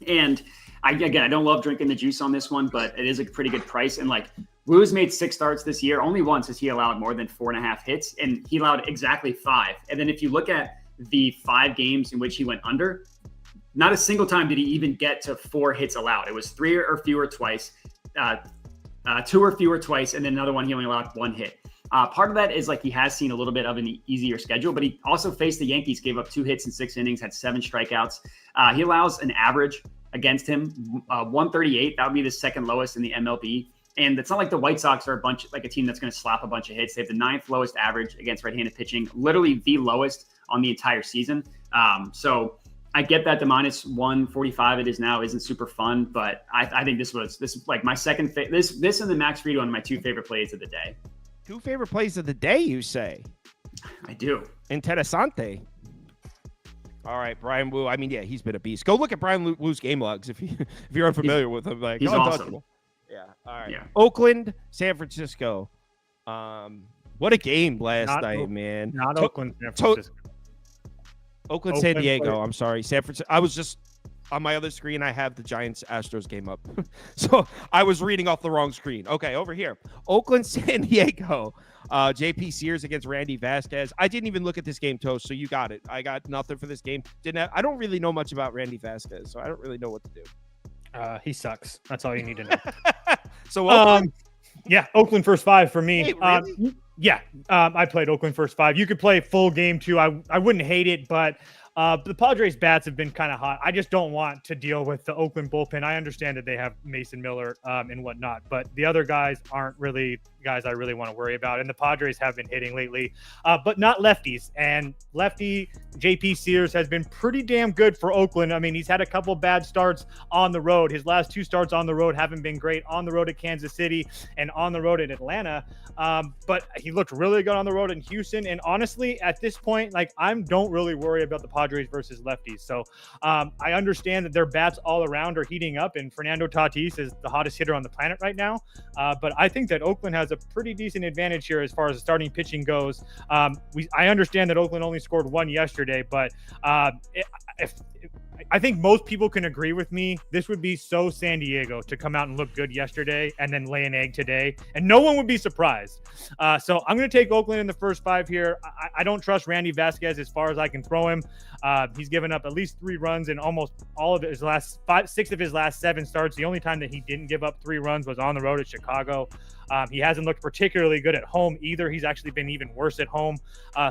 And I don't love drinking the juice on this one, but it is a pretty good price. And like Wu's made 6 starts this year. Only once has he allowed more than 4.5 hits, and he allowed exactly 5. And then if you look at the 5 games in which he went under, not a single time did he even get to 4 hits allowed. It was 3 or fewer twice, 2 or fewer twice, and then another one he only allowed 1 hit. Part of that is like he has seen a little bit of an easier schedule, but he also faced the Yankees, gave up 2 hits in 6 innings, had 7 strikeouts. He allows an average against him, 138. That would be the second lowest in the MLB. And it's not like the White Sox are a team that's going to slap a bunch of hits. They have the 9th lowest average against right-handed pitching, literally the lowest on the entire season. So I get that the minus 145 it is now isn't super fun, but I think this is like my second this and the Max Fried one, my 2 favorite plays of the day. 2 favorite plays of the day, you say? I do. Interessante. All right, Brian Wu. I mean, yeah, he's been a beast. Go look at Brian Wu's game logs if you're unfamiliar with him. Like, he's awesome. Yeah. All right. Yeah. Oakland, San Francisco. What a game last night, man. Not Oakland, San Francisco. Oakland, San Diego. I'm sorry, San Francisco. I was just on my other screen. I have the Giants Astros game up, so I was reading off the wrong screen. Okay, over here, Oakland, San Diego. JP Sears against Randy Vasquez. I didn't even look at this game, Toast. So you got it. I got nothing for this game. I don't really know much about Randy Vasquez, so I don't really know what to do. He sucks. That's all you need to know. So, Oakland? Yeah, Oakland first 5 for me. Hey, really? Yeah, I played Oakland first 5. You could play full game too. I wouldn't hate it, but the Padres bats have been kind of hot. I just don't want to deal with the Oakland bullpen. I understand that they have Mason Miller and whatnot, but the other guys aren't really guys I really want to worry about. And the Padres have been hitting lately, but not lefties. And lefty JP Sears has been pretty damn good for Oakland. I mean, he's had a couple bad starts on the road. His last 2 starts on the road haven't been great. On the road at Kansas City and on the road at Atlanta. But he looked really good on the road in Houston. And honestly, at this point, like I don't really worry about the Padres versus lefties. So I understand that their bats all around are heating up, and Fernando Tatis is the hottest hitter on the planet right now. But I think that Oakland has a pretty decent advantage here as far as the starting pitching goes. I understand that Oakland only scored 1 yesterday, but if I think most people can agree with me. This would be so San Diego to come out and look good yesterday and then lay an egg today, and no one would be surprised. So I'm going to take Oakland in the first 5 here. I don't trust Randy Vasquez as far as I can throw him. He's given up at least 3 runs in almost all of his last 6 of his last 7 starts. The only time that he didn't give up 3 runs was on the road at Chicago. He hasn't looked particularly good at home either. He's actually been even worse at home.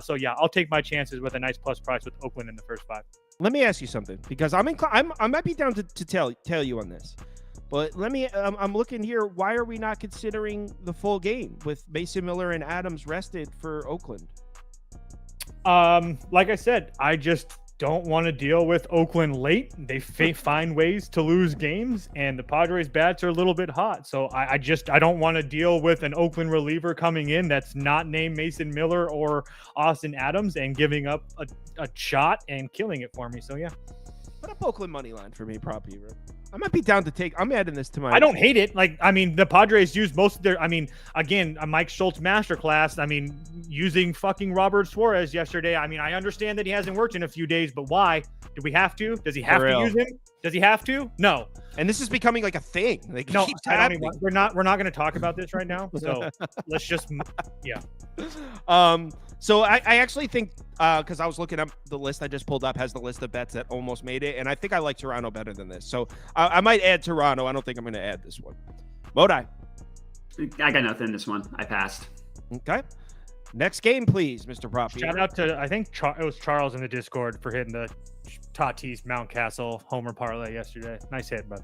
So yeah, I'll take my chances with a nice plus price with Oakland in the first 5. Let me ask you something, because I might be down to tell you on this, but I'm looking here. Why are we not considering the full game with Mason Miller and Adams rested for Oakland? Like I said, I just don't want to deal with Oakland late. They find ways to lose games, and the Padres bats are a little bit hot. So I don't want to deal with an Oakland reliever coming in that's not named Mason Miller or Austin Adams and giving up a shot and killing it for me. So yeah. Put up Oakland money line for me, prop hero. I might be down to take. I'm adding this to my. I don't hate it. Like, I mean, the Padres used most of their. I mean, again, a Mike Schultz masterclass. I mean, using fucking Robert Suarez yesterday. I mean, I understand that he hasn't worked in a few days, but why? Do we have to? Does he have to use him? Does he have to? No. And this is becoming like a thing. Like, no, keeps I don't happening. even, we're not going to talk about this right now. So let's just, yeah. So I actually think, because I was looking up the list I just pulled up has the list of bets that almost made it, and I think I like Toronto better than this. So I might add Toronto. I don't think I'm going to add this one. Modi. I got nothing in this one. I passed. Okay. Next game, please, Mr. Proppy. Shout out to, I think it was Charles in the Discord for hitting the Tatis Mountcastle homer parlay yesterday. Nice hit, bud.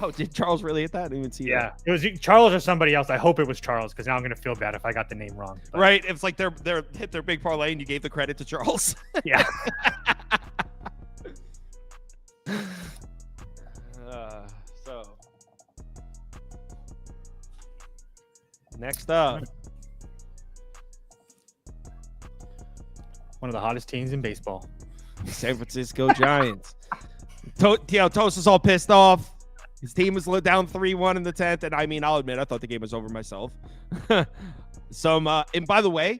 Oh, did Charles really hit that? I didn't even see that. Yeah, it was Charles or somebody else. I hope it was Charles, because now I'm going to feel bad if I got the name wrong. But. Right. It's like they're hit their big parlay and you gave the credit to Charles. Yeah. So next up, one of the hottest teams in baseball, San Francisco Giants. Toast is all pissed off. His team was down 3-1 in the 10th, and I mean, I'll admit, I thought the game was over myself. And by the way,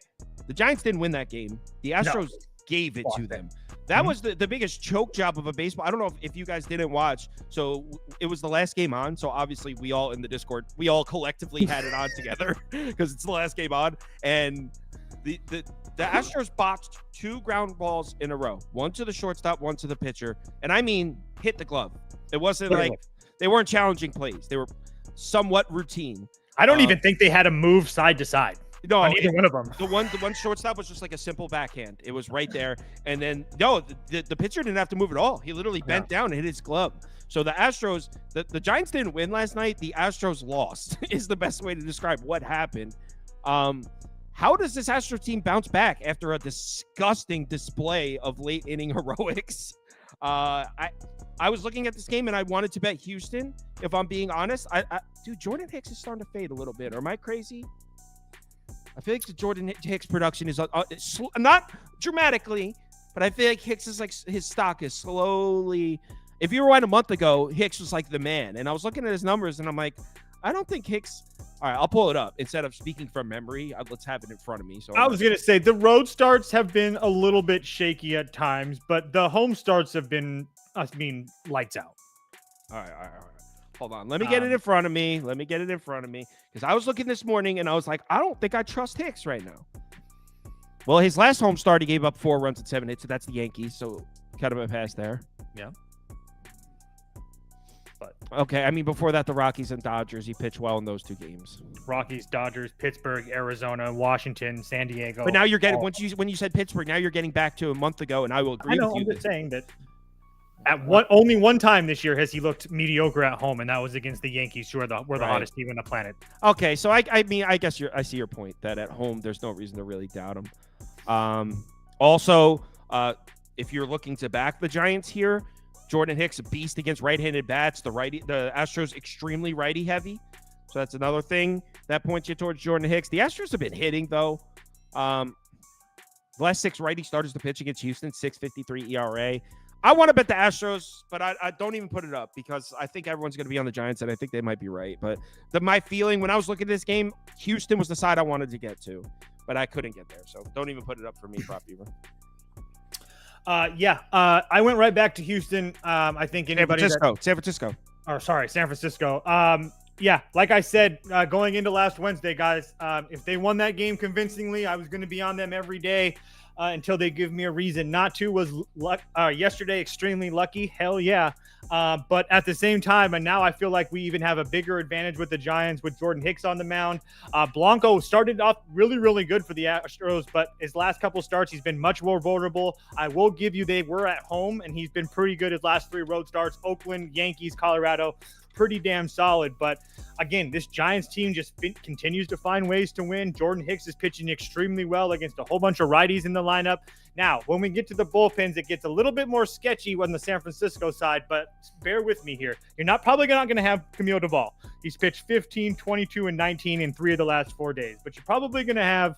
The Giants didn't win that game. The Astros gave it to them. That was the biggest choke job of a baseball. I don't know if you guys didn't watch. So it was the last game on. So obviously we all in the Discord, we all collectively had it on together because it's the last game on. And the Astros botched 2 ground balls in a row. One to the shortstop, one to the pitcher. And I mean, hit the glove. It wasn't like they weren't challenging plays. They were somewhat routine. I don't even think they had to move side to side. No, on either one of them. The one shortstop was just like a simple backhand. It was right there. And then the pitcher didn't have to move at all. He literally bent down and hit his glove. So the Astros, the Giants didn't win last night. The Astros lost is the best way to describe what happened. How does this Astros team bounce back after a disgusting display of late inning heroics? I was looking at this game and I wanted to bet Houston. If I'm being honest, dude, Jordan Hicks is starting to fade a little bit. Or am I crazy? I feel like the Jordan Hicks production is not dramatically, but I feel like Hicks is like his stock is slowly. If you were right a month ago, Hicks was like the man, and I was looking at his numbers and I'm like, I don't think Hicks. All right, I'll pull it up instead of speaking from memory. Let's have it in front of me. So I was gonna say the road starts have been a little bit shaky at times, but the home starts have been, lights out. All right. Hold on. Let me get it in front of me. Because I was looking this morning and I was like, I don't think I trust Hicks right now. Well, his last home start, he gave up 4 runs and 7 hits. So that's the Yankees. So kind of a pass there. Yeah. But okay. I mean, before that, the Rockies and Dodgers, he pitched well in those 2 games. Rockies, Dodgers, Pittsburgh, Arizona, Washington, San Diego. But now you're getting, when you said Pittsburgh, now you're getting back to a month ago. And I will agree with you. I'm just saying that. Only one time this year has he looked mediocre at home, and that was against the Yankees, who are the hottest team on the planet. Okay, so I guess I see your point that at home there's no reason to really doubt him. Also, if you're looking to back the Giants here, Jordan Hicks a beast against right-handed bats. The Astros extremely righty heavy, so that's another thing that points you towards Jordan Hicks. The Astros have been hitting though. The last 6 righty starters to pitch against Houston, 6.53 ERA. I want to bet the Astros, but I don't even put it up because I think everyone's going to be on the Giants, and I think they might be right. But my feeling when I was looking at this game, Houston was the side I wanted to get to, but I couldn't get there. So don't even put it up for me, Prop Beaver. I went right back to Houston. I think anybody San Francisco. San Francisco. Like I said, going into last Wednesday, guys, if they won that game convincingly, I was going to be on them every day. Until they give me a reason not to. Was yesterday extremely lucky? Hell yeah. But at the same time, and now I feel like we even have a bigger advantage with the Giants with Jordan Hicks on the mound. Blanco started off really, really good for the Astros, but his last couple starts, he's been much more vulnerable. I will give you, they were at home, and he's been pretty good his last 3 road starts. Oakland, Yankees, Colorado. Pretty damn solid. But again, this Giants team just continues to find ways to win. Jordan Hicks is pitching extremely well against a whole bunch of righties in the lineup. Now, when we get to the bullpens, it gets a little bit more sketchy on the San Francisco side, but bear with me here. You're probably not going to have Camille Duvall. He's pitched 15, 22, and 19 in 3 of the last 4 days, but you're probably going to have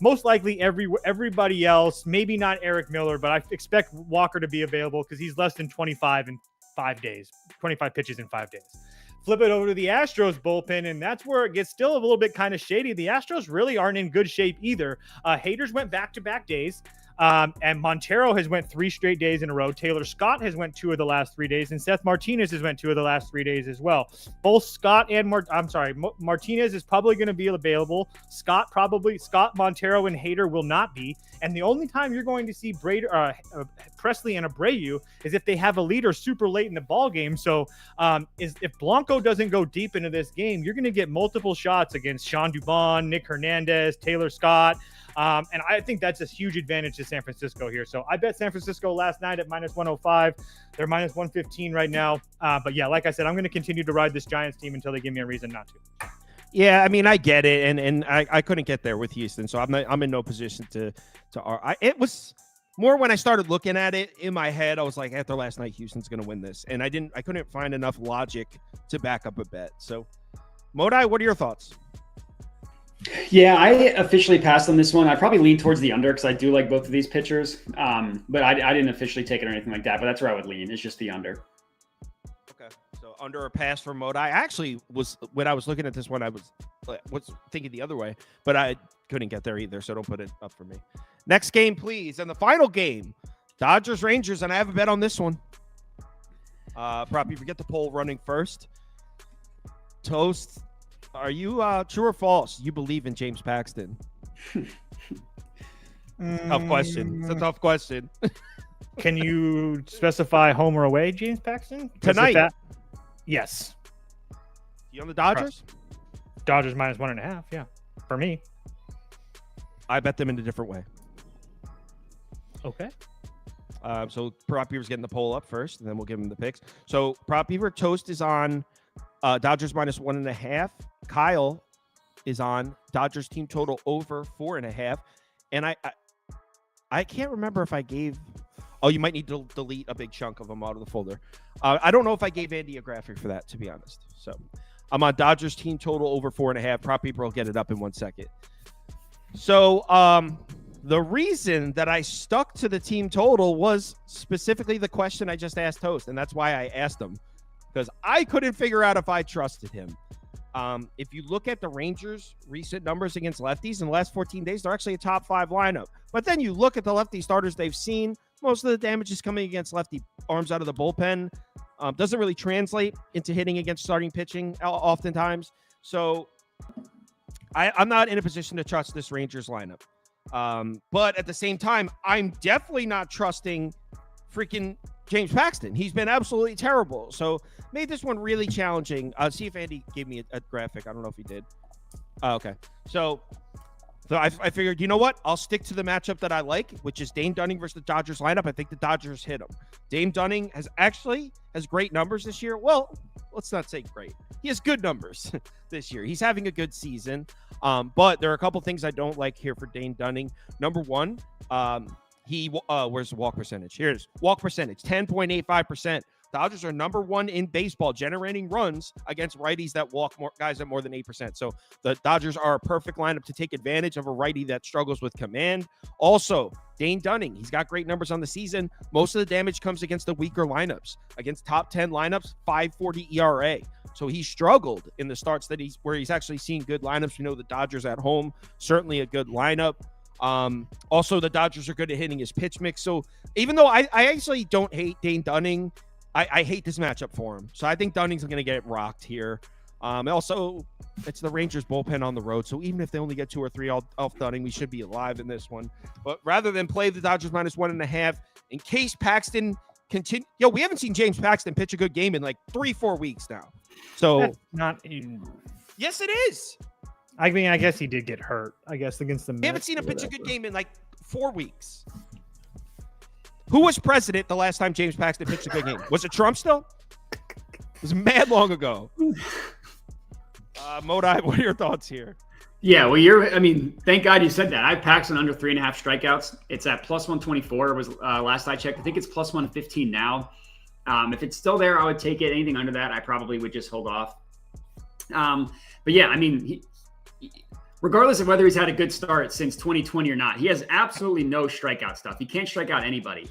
most likely everybody else, maybe not Eric Miller, but I expect Walker to be available because he's less than 25 in 5 days, 25 pitches in 5 days. Flip it over to the Astros bullpen, and that's where it gets still a little bit kind of shady. The Astros really aren't in good shape either. Haters went back-to-back days. And Montero has went 3 straight days in a row. Taylor Scott has went 2 of the last 3 days, and Seth Martinez has went 2 of the last 3 days as well. Both Scott and Martinez is probably going to be available. Scott, Montero, and Hader will not be. And the only time you're going to see Presley and Abreu is if they have a leader super late in the ball game. So if Blanco doesn't go deep into this game, you're going to get multiple shots against Sean Dubon, Nick Hernandez, Taylor Scott. And I think that's a huge advantage to San Francisco here. So I bet San Francisco last night at -105. They're -115 right now. But yeah, like I said, I'm going to continue to ride this Giants team until they give me a reason not to. Yeah, I mean, I get it, and I couldn't get there with Houston, so I'm in no position to. It was more when I started looking at it in my head. I was like, after last night, Houston's going to win this, and I couldn't find enough logic to back up a bet. So, Modai, what are your thoughts? Yeah, I officially passed on this one. I probably lean towards the under because I do like both of these pitchers. But I didn't officially take it or anything like that. But that's where I would lean. It's just the under. Okay. So under or pass for Modi. I actually was, when I was looking at this one, I was thinking the other way, but I couldn't get there either, so don't put it up for me. Next game, please. And the final game, Dodgers Rangers, and I have a bet on this one. Probably forget the poll running first. Toast, are you true or false? You believe in James Paxton? Tough question. It's a tough question. Can you specify home or away, James Paxton? Tonight. Yes. You on the Dodgers? Dodgers minus 1.5. Yeah. For me. I bet them in a different way. Okay. So Prop Beaver's getting the poll up first, and then we'll give him the picks. So Prop Beaver, Toast is on Dodgers minus 1.5. Kyle is on Dodgers team total over 4.5. And I can't remember if I gave. Oh, you might need to delete a big chunk of them out of the folder. I don't know if I gave Andy a graphic for that, to be honest. So I'm on Dodgers team total over 4.5. Prop Beaver will get it up in 1 second. So the reason that I stuck to the team total was specifically the question I just asked Toast, and that's why I asked him, because I couldn't figure out if I trusted him. If you look at the Rangers' recent numbers against lefties in the last 14 days, they're actually a top 5 lineup. But then you look at the lefty starters they've seen, most of the damage is coming against lefty arms out of the bullpen. Doesn't really translate into hitting against starting pitching oftentimes. So I'm not in a position to trust this Rangers lineup. But at the same time, I'm definitely not trusting freaking James Paxton. He's been absolutely terrible. So made this one really challenging. See if Andy gave me a graphic. I don't know if he did. Okay. So I figured, you know what? I'll stick to the matchup that I like, which is Dane Dunning versus the Dodgers lineup. I think the Dodgers hit him. Dane Dunning has great numbers this year. Well, let's not say great. He has good numbers this year. He's having a good season. But there are a couple things I don't like here for Dane Dunning. Number one, where's the walk percentage? Here it is. Walk percentage, 10.85%. Dodgers are number 1 in baseball generating runs against righties that walk guys at more than 8%. So the Dodgers are a perfect lineup to take advantage of a righty that struggles with command. Also, Dane Dunning, he's got great numbers on the season. Most of the damage comes against the weaker lineups. Against top 10 lineups, 5.40 ERA. So he struggled in the starts where he's actually seen good lineups. We know the Dodgers at home, certainly a good lineup. Also, the Dodgers are good at hitting his pitch mix. So even though I actually don't hate Dane Dunning, I hate this matchup for him. So I think Dunning's going to get rocked here. Also, it's the Rangers bullpen on the road. So even if they only get 2 or 3 off Dunning, we should be alive in this one. But rather than play the Dodgers minus 1.5, in case Paxton continue. We haven't seen James Paxton pitch a good game in like 3-4 weeks now. So that's not even. Yes, it is. I mean, I guess he did get hurt. I guess against the Mets. We haven't seen him pitch a good game in like 4 weeks. Who was president the last time James Paxton pitched a good game? Was it Trump still? It was mad long ago. Modi, what are your thoughts here? Yeah, well, thank God you said that. I have Paxton under 3.5 strikeouts. It's at plus 124 was last I checked. I think it's plus 115 now. If it's still there, I would take it. Anything under that, I probably would just hold off. But yeah, regardless of whether he's had a good start since 2020 or not, he has absolutely no strikeout stuff. He can't strike out anybody.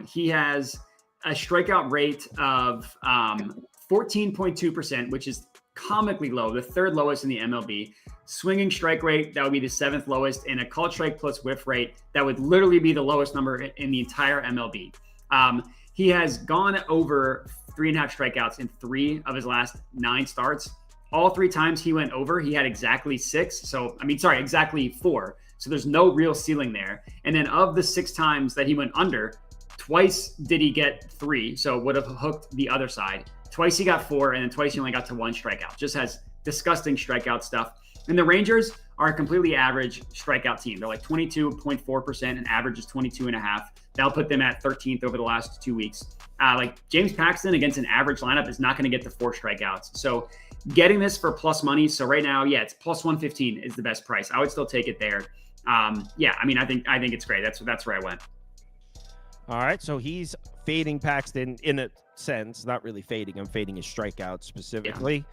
He has a strikeout rate of 14.2%, which is comically low, the 3rd lowest in the MLB. Swinging strike rate, that would be the 7th lowest, and a called strike plus whiff rate, that would literally be the lowest number in the entire MLB. He has gone over 3.5 strikeouts in 3 of his last 9 starts. All 3 times he went over, he had exactly 6. Exactly 4. So there's no real ceiling there. And then of the 6 times that he went under, twice did he get 3. So would have hooked the other side. Twice he got 4, and then twice he only got to 1 strikeout. Just has disgusting strikeout stuff. And the Rangers are a completely average strikeout team. They're like 22.4%, and average is 22.5. That'll put them at 13th over the last 2 weeks. James Paxton against an average lineup is not going to get to 4 strikeouts. So getting this for plus money. So right now, it's plus 115 is the best price. I would still take it there. I think it's great. That's where I went. All right. So he's fading Paxton in a sense, not really fading. I'm fading his strikeouts specifically. Yeah.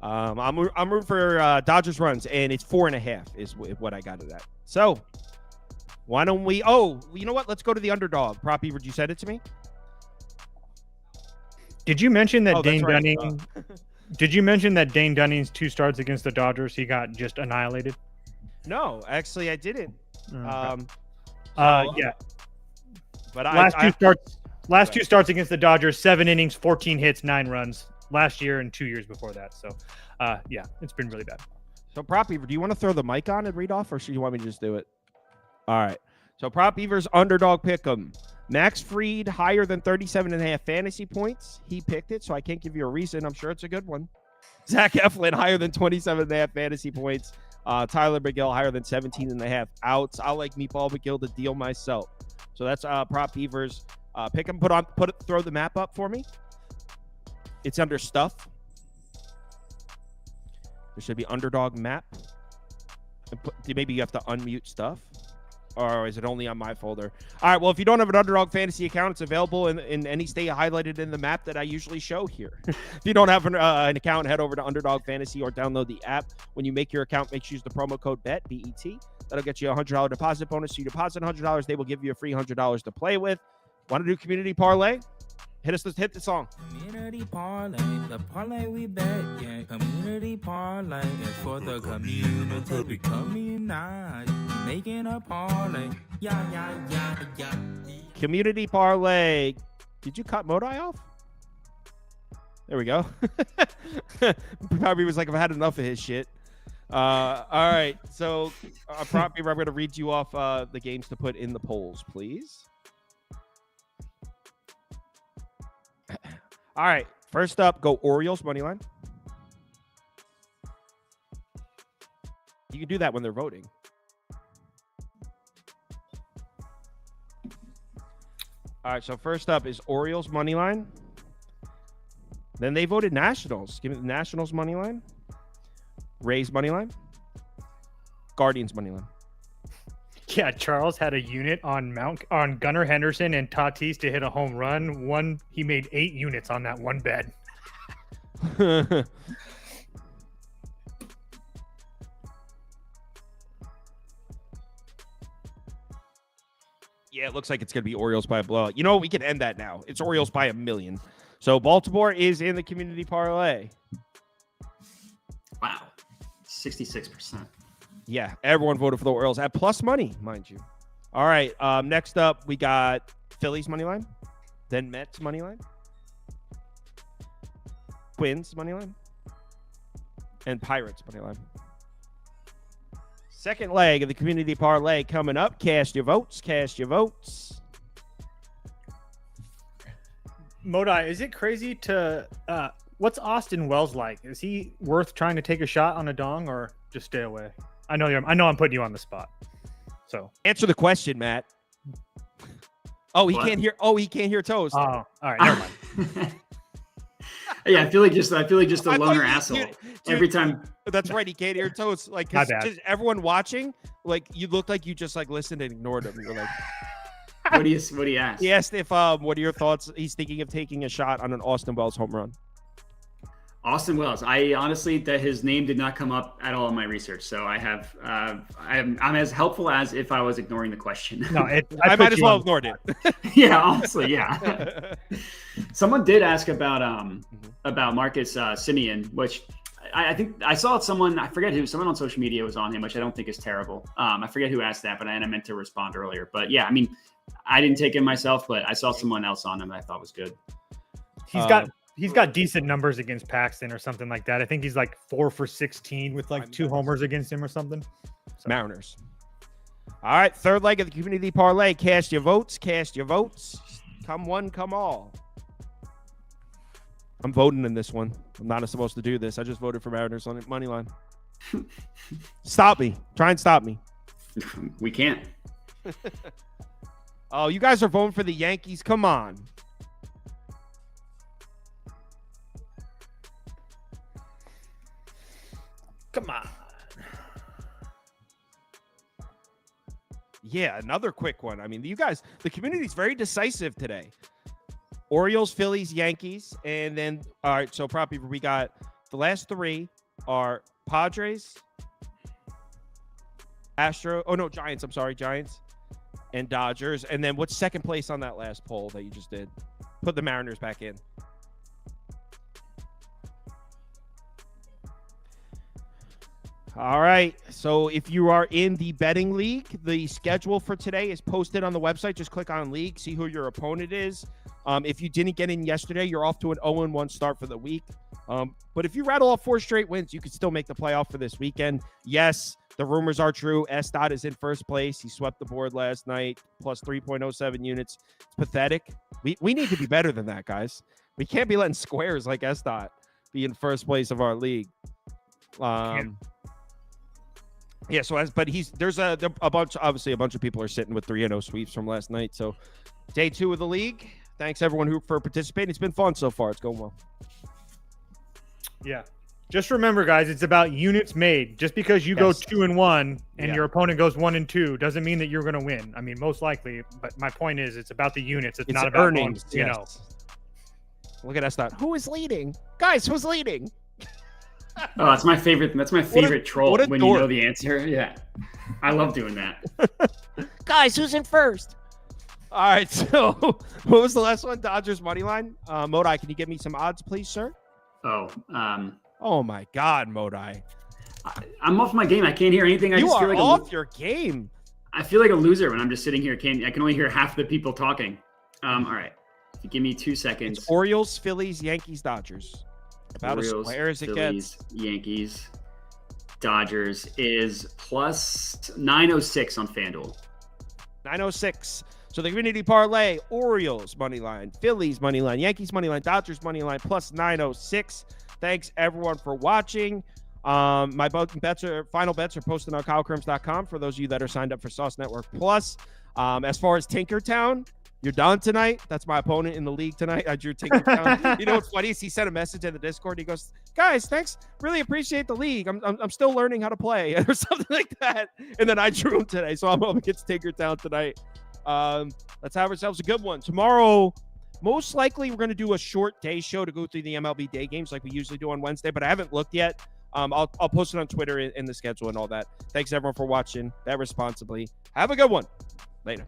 I'm rooting for Dodgers runs, and it's 4.5 is what I got it at. So why don't we? Oh, you know what? Let's go to the underdog. Prop Beaver, you send it to me. Did you mention that Oh, that's Dane right. Dunning? Did you mention that Dane Dunning's 2 starts against the Dodgers, he got just annihilated? No, actually, I didn't. Okay. So, Yeah. But Last 2 starts against the Dodgers, 7 innings, 14 hits, 9 runs. Last year and 2 years before that. So, yeah, it's been really bad. So, Prop Beaver, do you want to throw the mic on and read off, or should you want me to just do it? All right. So, Prop Beaver's underdog pick'em. Max Fried higher than 37.5 fantasy points. He picked it, so I can't give you a reason. I'm sure it's a good one. Zach Eflin higher than 27.5 fantasy points. Tyler McGill higher than 17.5 outs. I'll like Meatball McGill to deal myself. So that's Prop Beaver's pick 'em. Throw the map up for me. It's under stuff. There should be underdog map. And maybe you have to unmute stuff. Or is it only on my folder? All right, well, if you don't have an Underdog Fantasy account, it's available in any state highlighted in the map that I usually show here. If you don't have an account, head over to Underdog Fantasy or download the app. When you make your account, make sure you use the promo code BET, B-E-T. That'll get you a $100 deposit bonus. So you deposit $100, they will give you a free $100 to play with. Want to do Community Parlay? Hit the song. Community parlay, the parlay we bet, yeah. Community parlay is for the community. We community, making a parlay, yeah. Community Parlay. Did you cut Modai off? There we go. Probably was like, I've had enough of his shit. All right. So, Prop Beaver, I'm going to read you off the games to put in the polls, please. All right. First up, go Orioles money line. You can do that when they're voting. All right. So first up is Orioles money line. Then they voted Nationals. Give me the Nationals money line. Rays money line. Guardians money line. Yeah, Charles had a unit on Gunnar Henderson and Tatis to hit a home run. He made 8 units on that one bet. Yeah, it looks like it's going to be Orioles by a blowout. You know, we can end that now. It's Orioles by 1,000,000. So Baltimore is in the Community Parlay. Wow. 66%. Yeah, everyone voted for the Orioles at plus money, mind you. All right, next up, we got Phillies money line, then Mets money line, Twins money line, and Pirates money line. Second leg of the Community Parlay coming up. Cast your votes. Modai, is it crazy to what's Austin Wells like? Is he worth trying to take a shot on a dong or just stay away? I know I'm putting you on the spot. So answer the question, Matt. Oh, he can't hear. Oh, he can't hear Toast. Oh, all right, never mind. Yeah, I feel like just a loner asshole every time. That's right. He can't hear Toast. Like, My bad. just everyone watching, like, you looked like you just like listened and ignored him. You're like, what do you ask? he asked if what are your thoughts? He's thinking of taking a shot on an Austin Wells home run. Austin Wells. I honestly, that his name did not come up at all in my research. So I'm as helpful as if I was ignoring the question. No, I might as well have ignored it. Yeah, honestly, yeah. Someone did ask about Marcus Semien, which I think I saw someone, I forget who, someone on social media was on him, which I don't think is terrible. I forget who asked that, but I meant to respond earlier. But yeah, I mean, I didn't take him myself, but I saw someone else on him that I thought was good. He's got decent numbers against Paxton or something like that. I think he's like 4 for 16 with like 2 homers against him or something. So. Mariners. All right, third leg of the Community Parlay. Cast your votes. Come one, come all. I'm voting in this one. I'm not supposed to do this. I just voted for Mariners on money line. Stop me. Try and stop me. We can't. Oh, you guys are voting for the Yankees. Come on. Come on. Yeah, another quick one. I mean, you guys, the community's very decisive today. Orioles, Phillies, Yankees, and then, all right, so probably we got the last 3 are Padres, Giants, I'm sorry, Giants, and Dodgers. And then what's second place on that last poll that you just did? Put the Mariners back in. All right. So if you are in the betting league, the schedule for today is posted on the website. Just click on league, see who your opponent is. If you didn't get in yesterday, you're off to an 0-1 start for the week. But if you rattle off 4 straight wins, you could still make the playoff for this weekend. Yes, the rumors are true. S-Dot is in first place. He swept the board last night, plus 3.07 units. It's pathetic. We need to be better than that, guys. We can't be letting squares like S-Dot be in first place of our league. Yeah, so there's a bunch of people are sitting with 3-0 sweeps from last night. So day 2 of the league. Thanks everyone for participating. It's been fun so far. It's going well. Yeah. Just remember, guys, it's about units made. Just because you go 2-1 and your opponent goes 1-2 doesn't mean that you're going to win. I mean, most likely, but my point is it's about the units. It's not about earnings. Look at S-Dot. Who is leading? Guys, who's leading? Oh, that's my favorite. That's my favorite troll when you know the answer. Yeah, I love doing that. Guys, who's in first? All right. So, what was the last one? Dodgers money line. Modai, can you give me some odds, please, sir? Oh my God, Modai. I'm off my game. I can't hear anything. You are off your game. I feel like a loser when I'm just sitting here. I can only hear half the people talking. All right. If you give me 2 seconds. It's Orioles, Phillies, Yankees, Dodgers. About Orioles, as square as it Phillies, gets. Yankees, Dodgers is plus 906 on FanDuel. 906. So the community parlay, Orioles money line, Phillies money line, Yankees money line, Dodgers money line, plus 906. Thanks everyone for watching. My final bets are posted on KyleKirms.com for those of you that are signed up for Sauce Network Plus. As far as Tinkertown, you're done tonight. That's my opponent in the league tonight. I drew Tinkertown. You know what's funny is he sent a message in the Discord. He goes, "Guys, thanks. Really appreciate the league. I'm still learning how to play," or something like that. And then I drew him today, so I'm up against Tinkertown tonight. Let's have ourselves a good one tomorrow. Most likely, we're going to do a short day show to go through the MLB day games like we usually do on Wednesday, but I haven't looked yet. I'll post it on Twitter in the schedule and all that. Thanks everyone for watching. Bet responsibly. Have a good one. Later.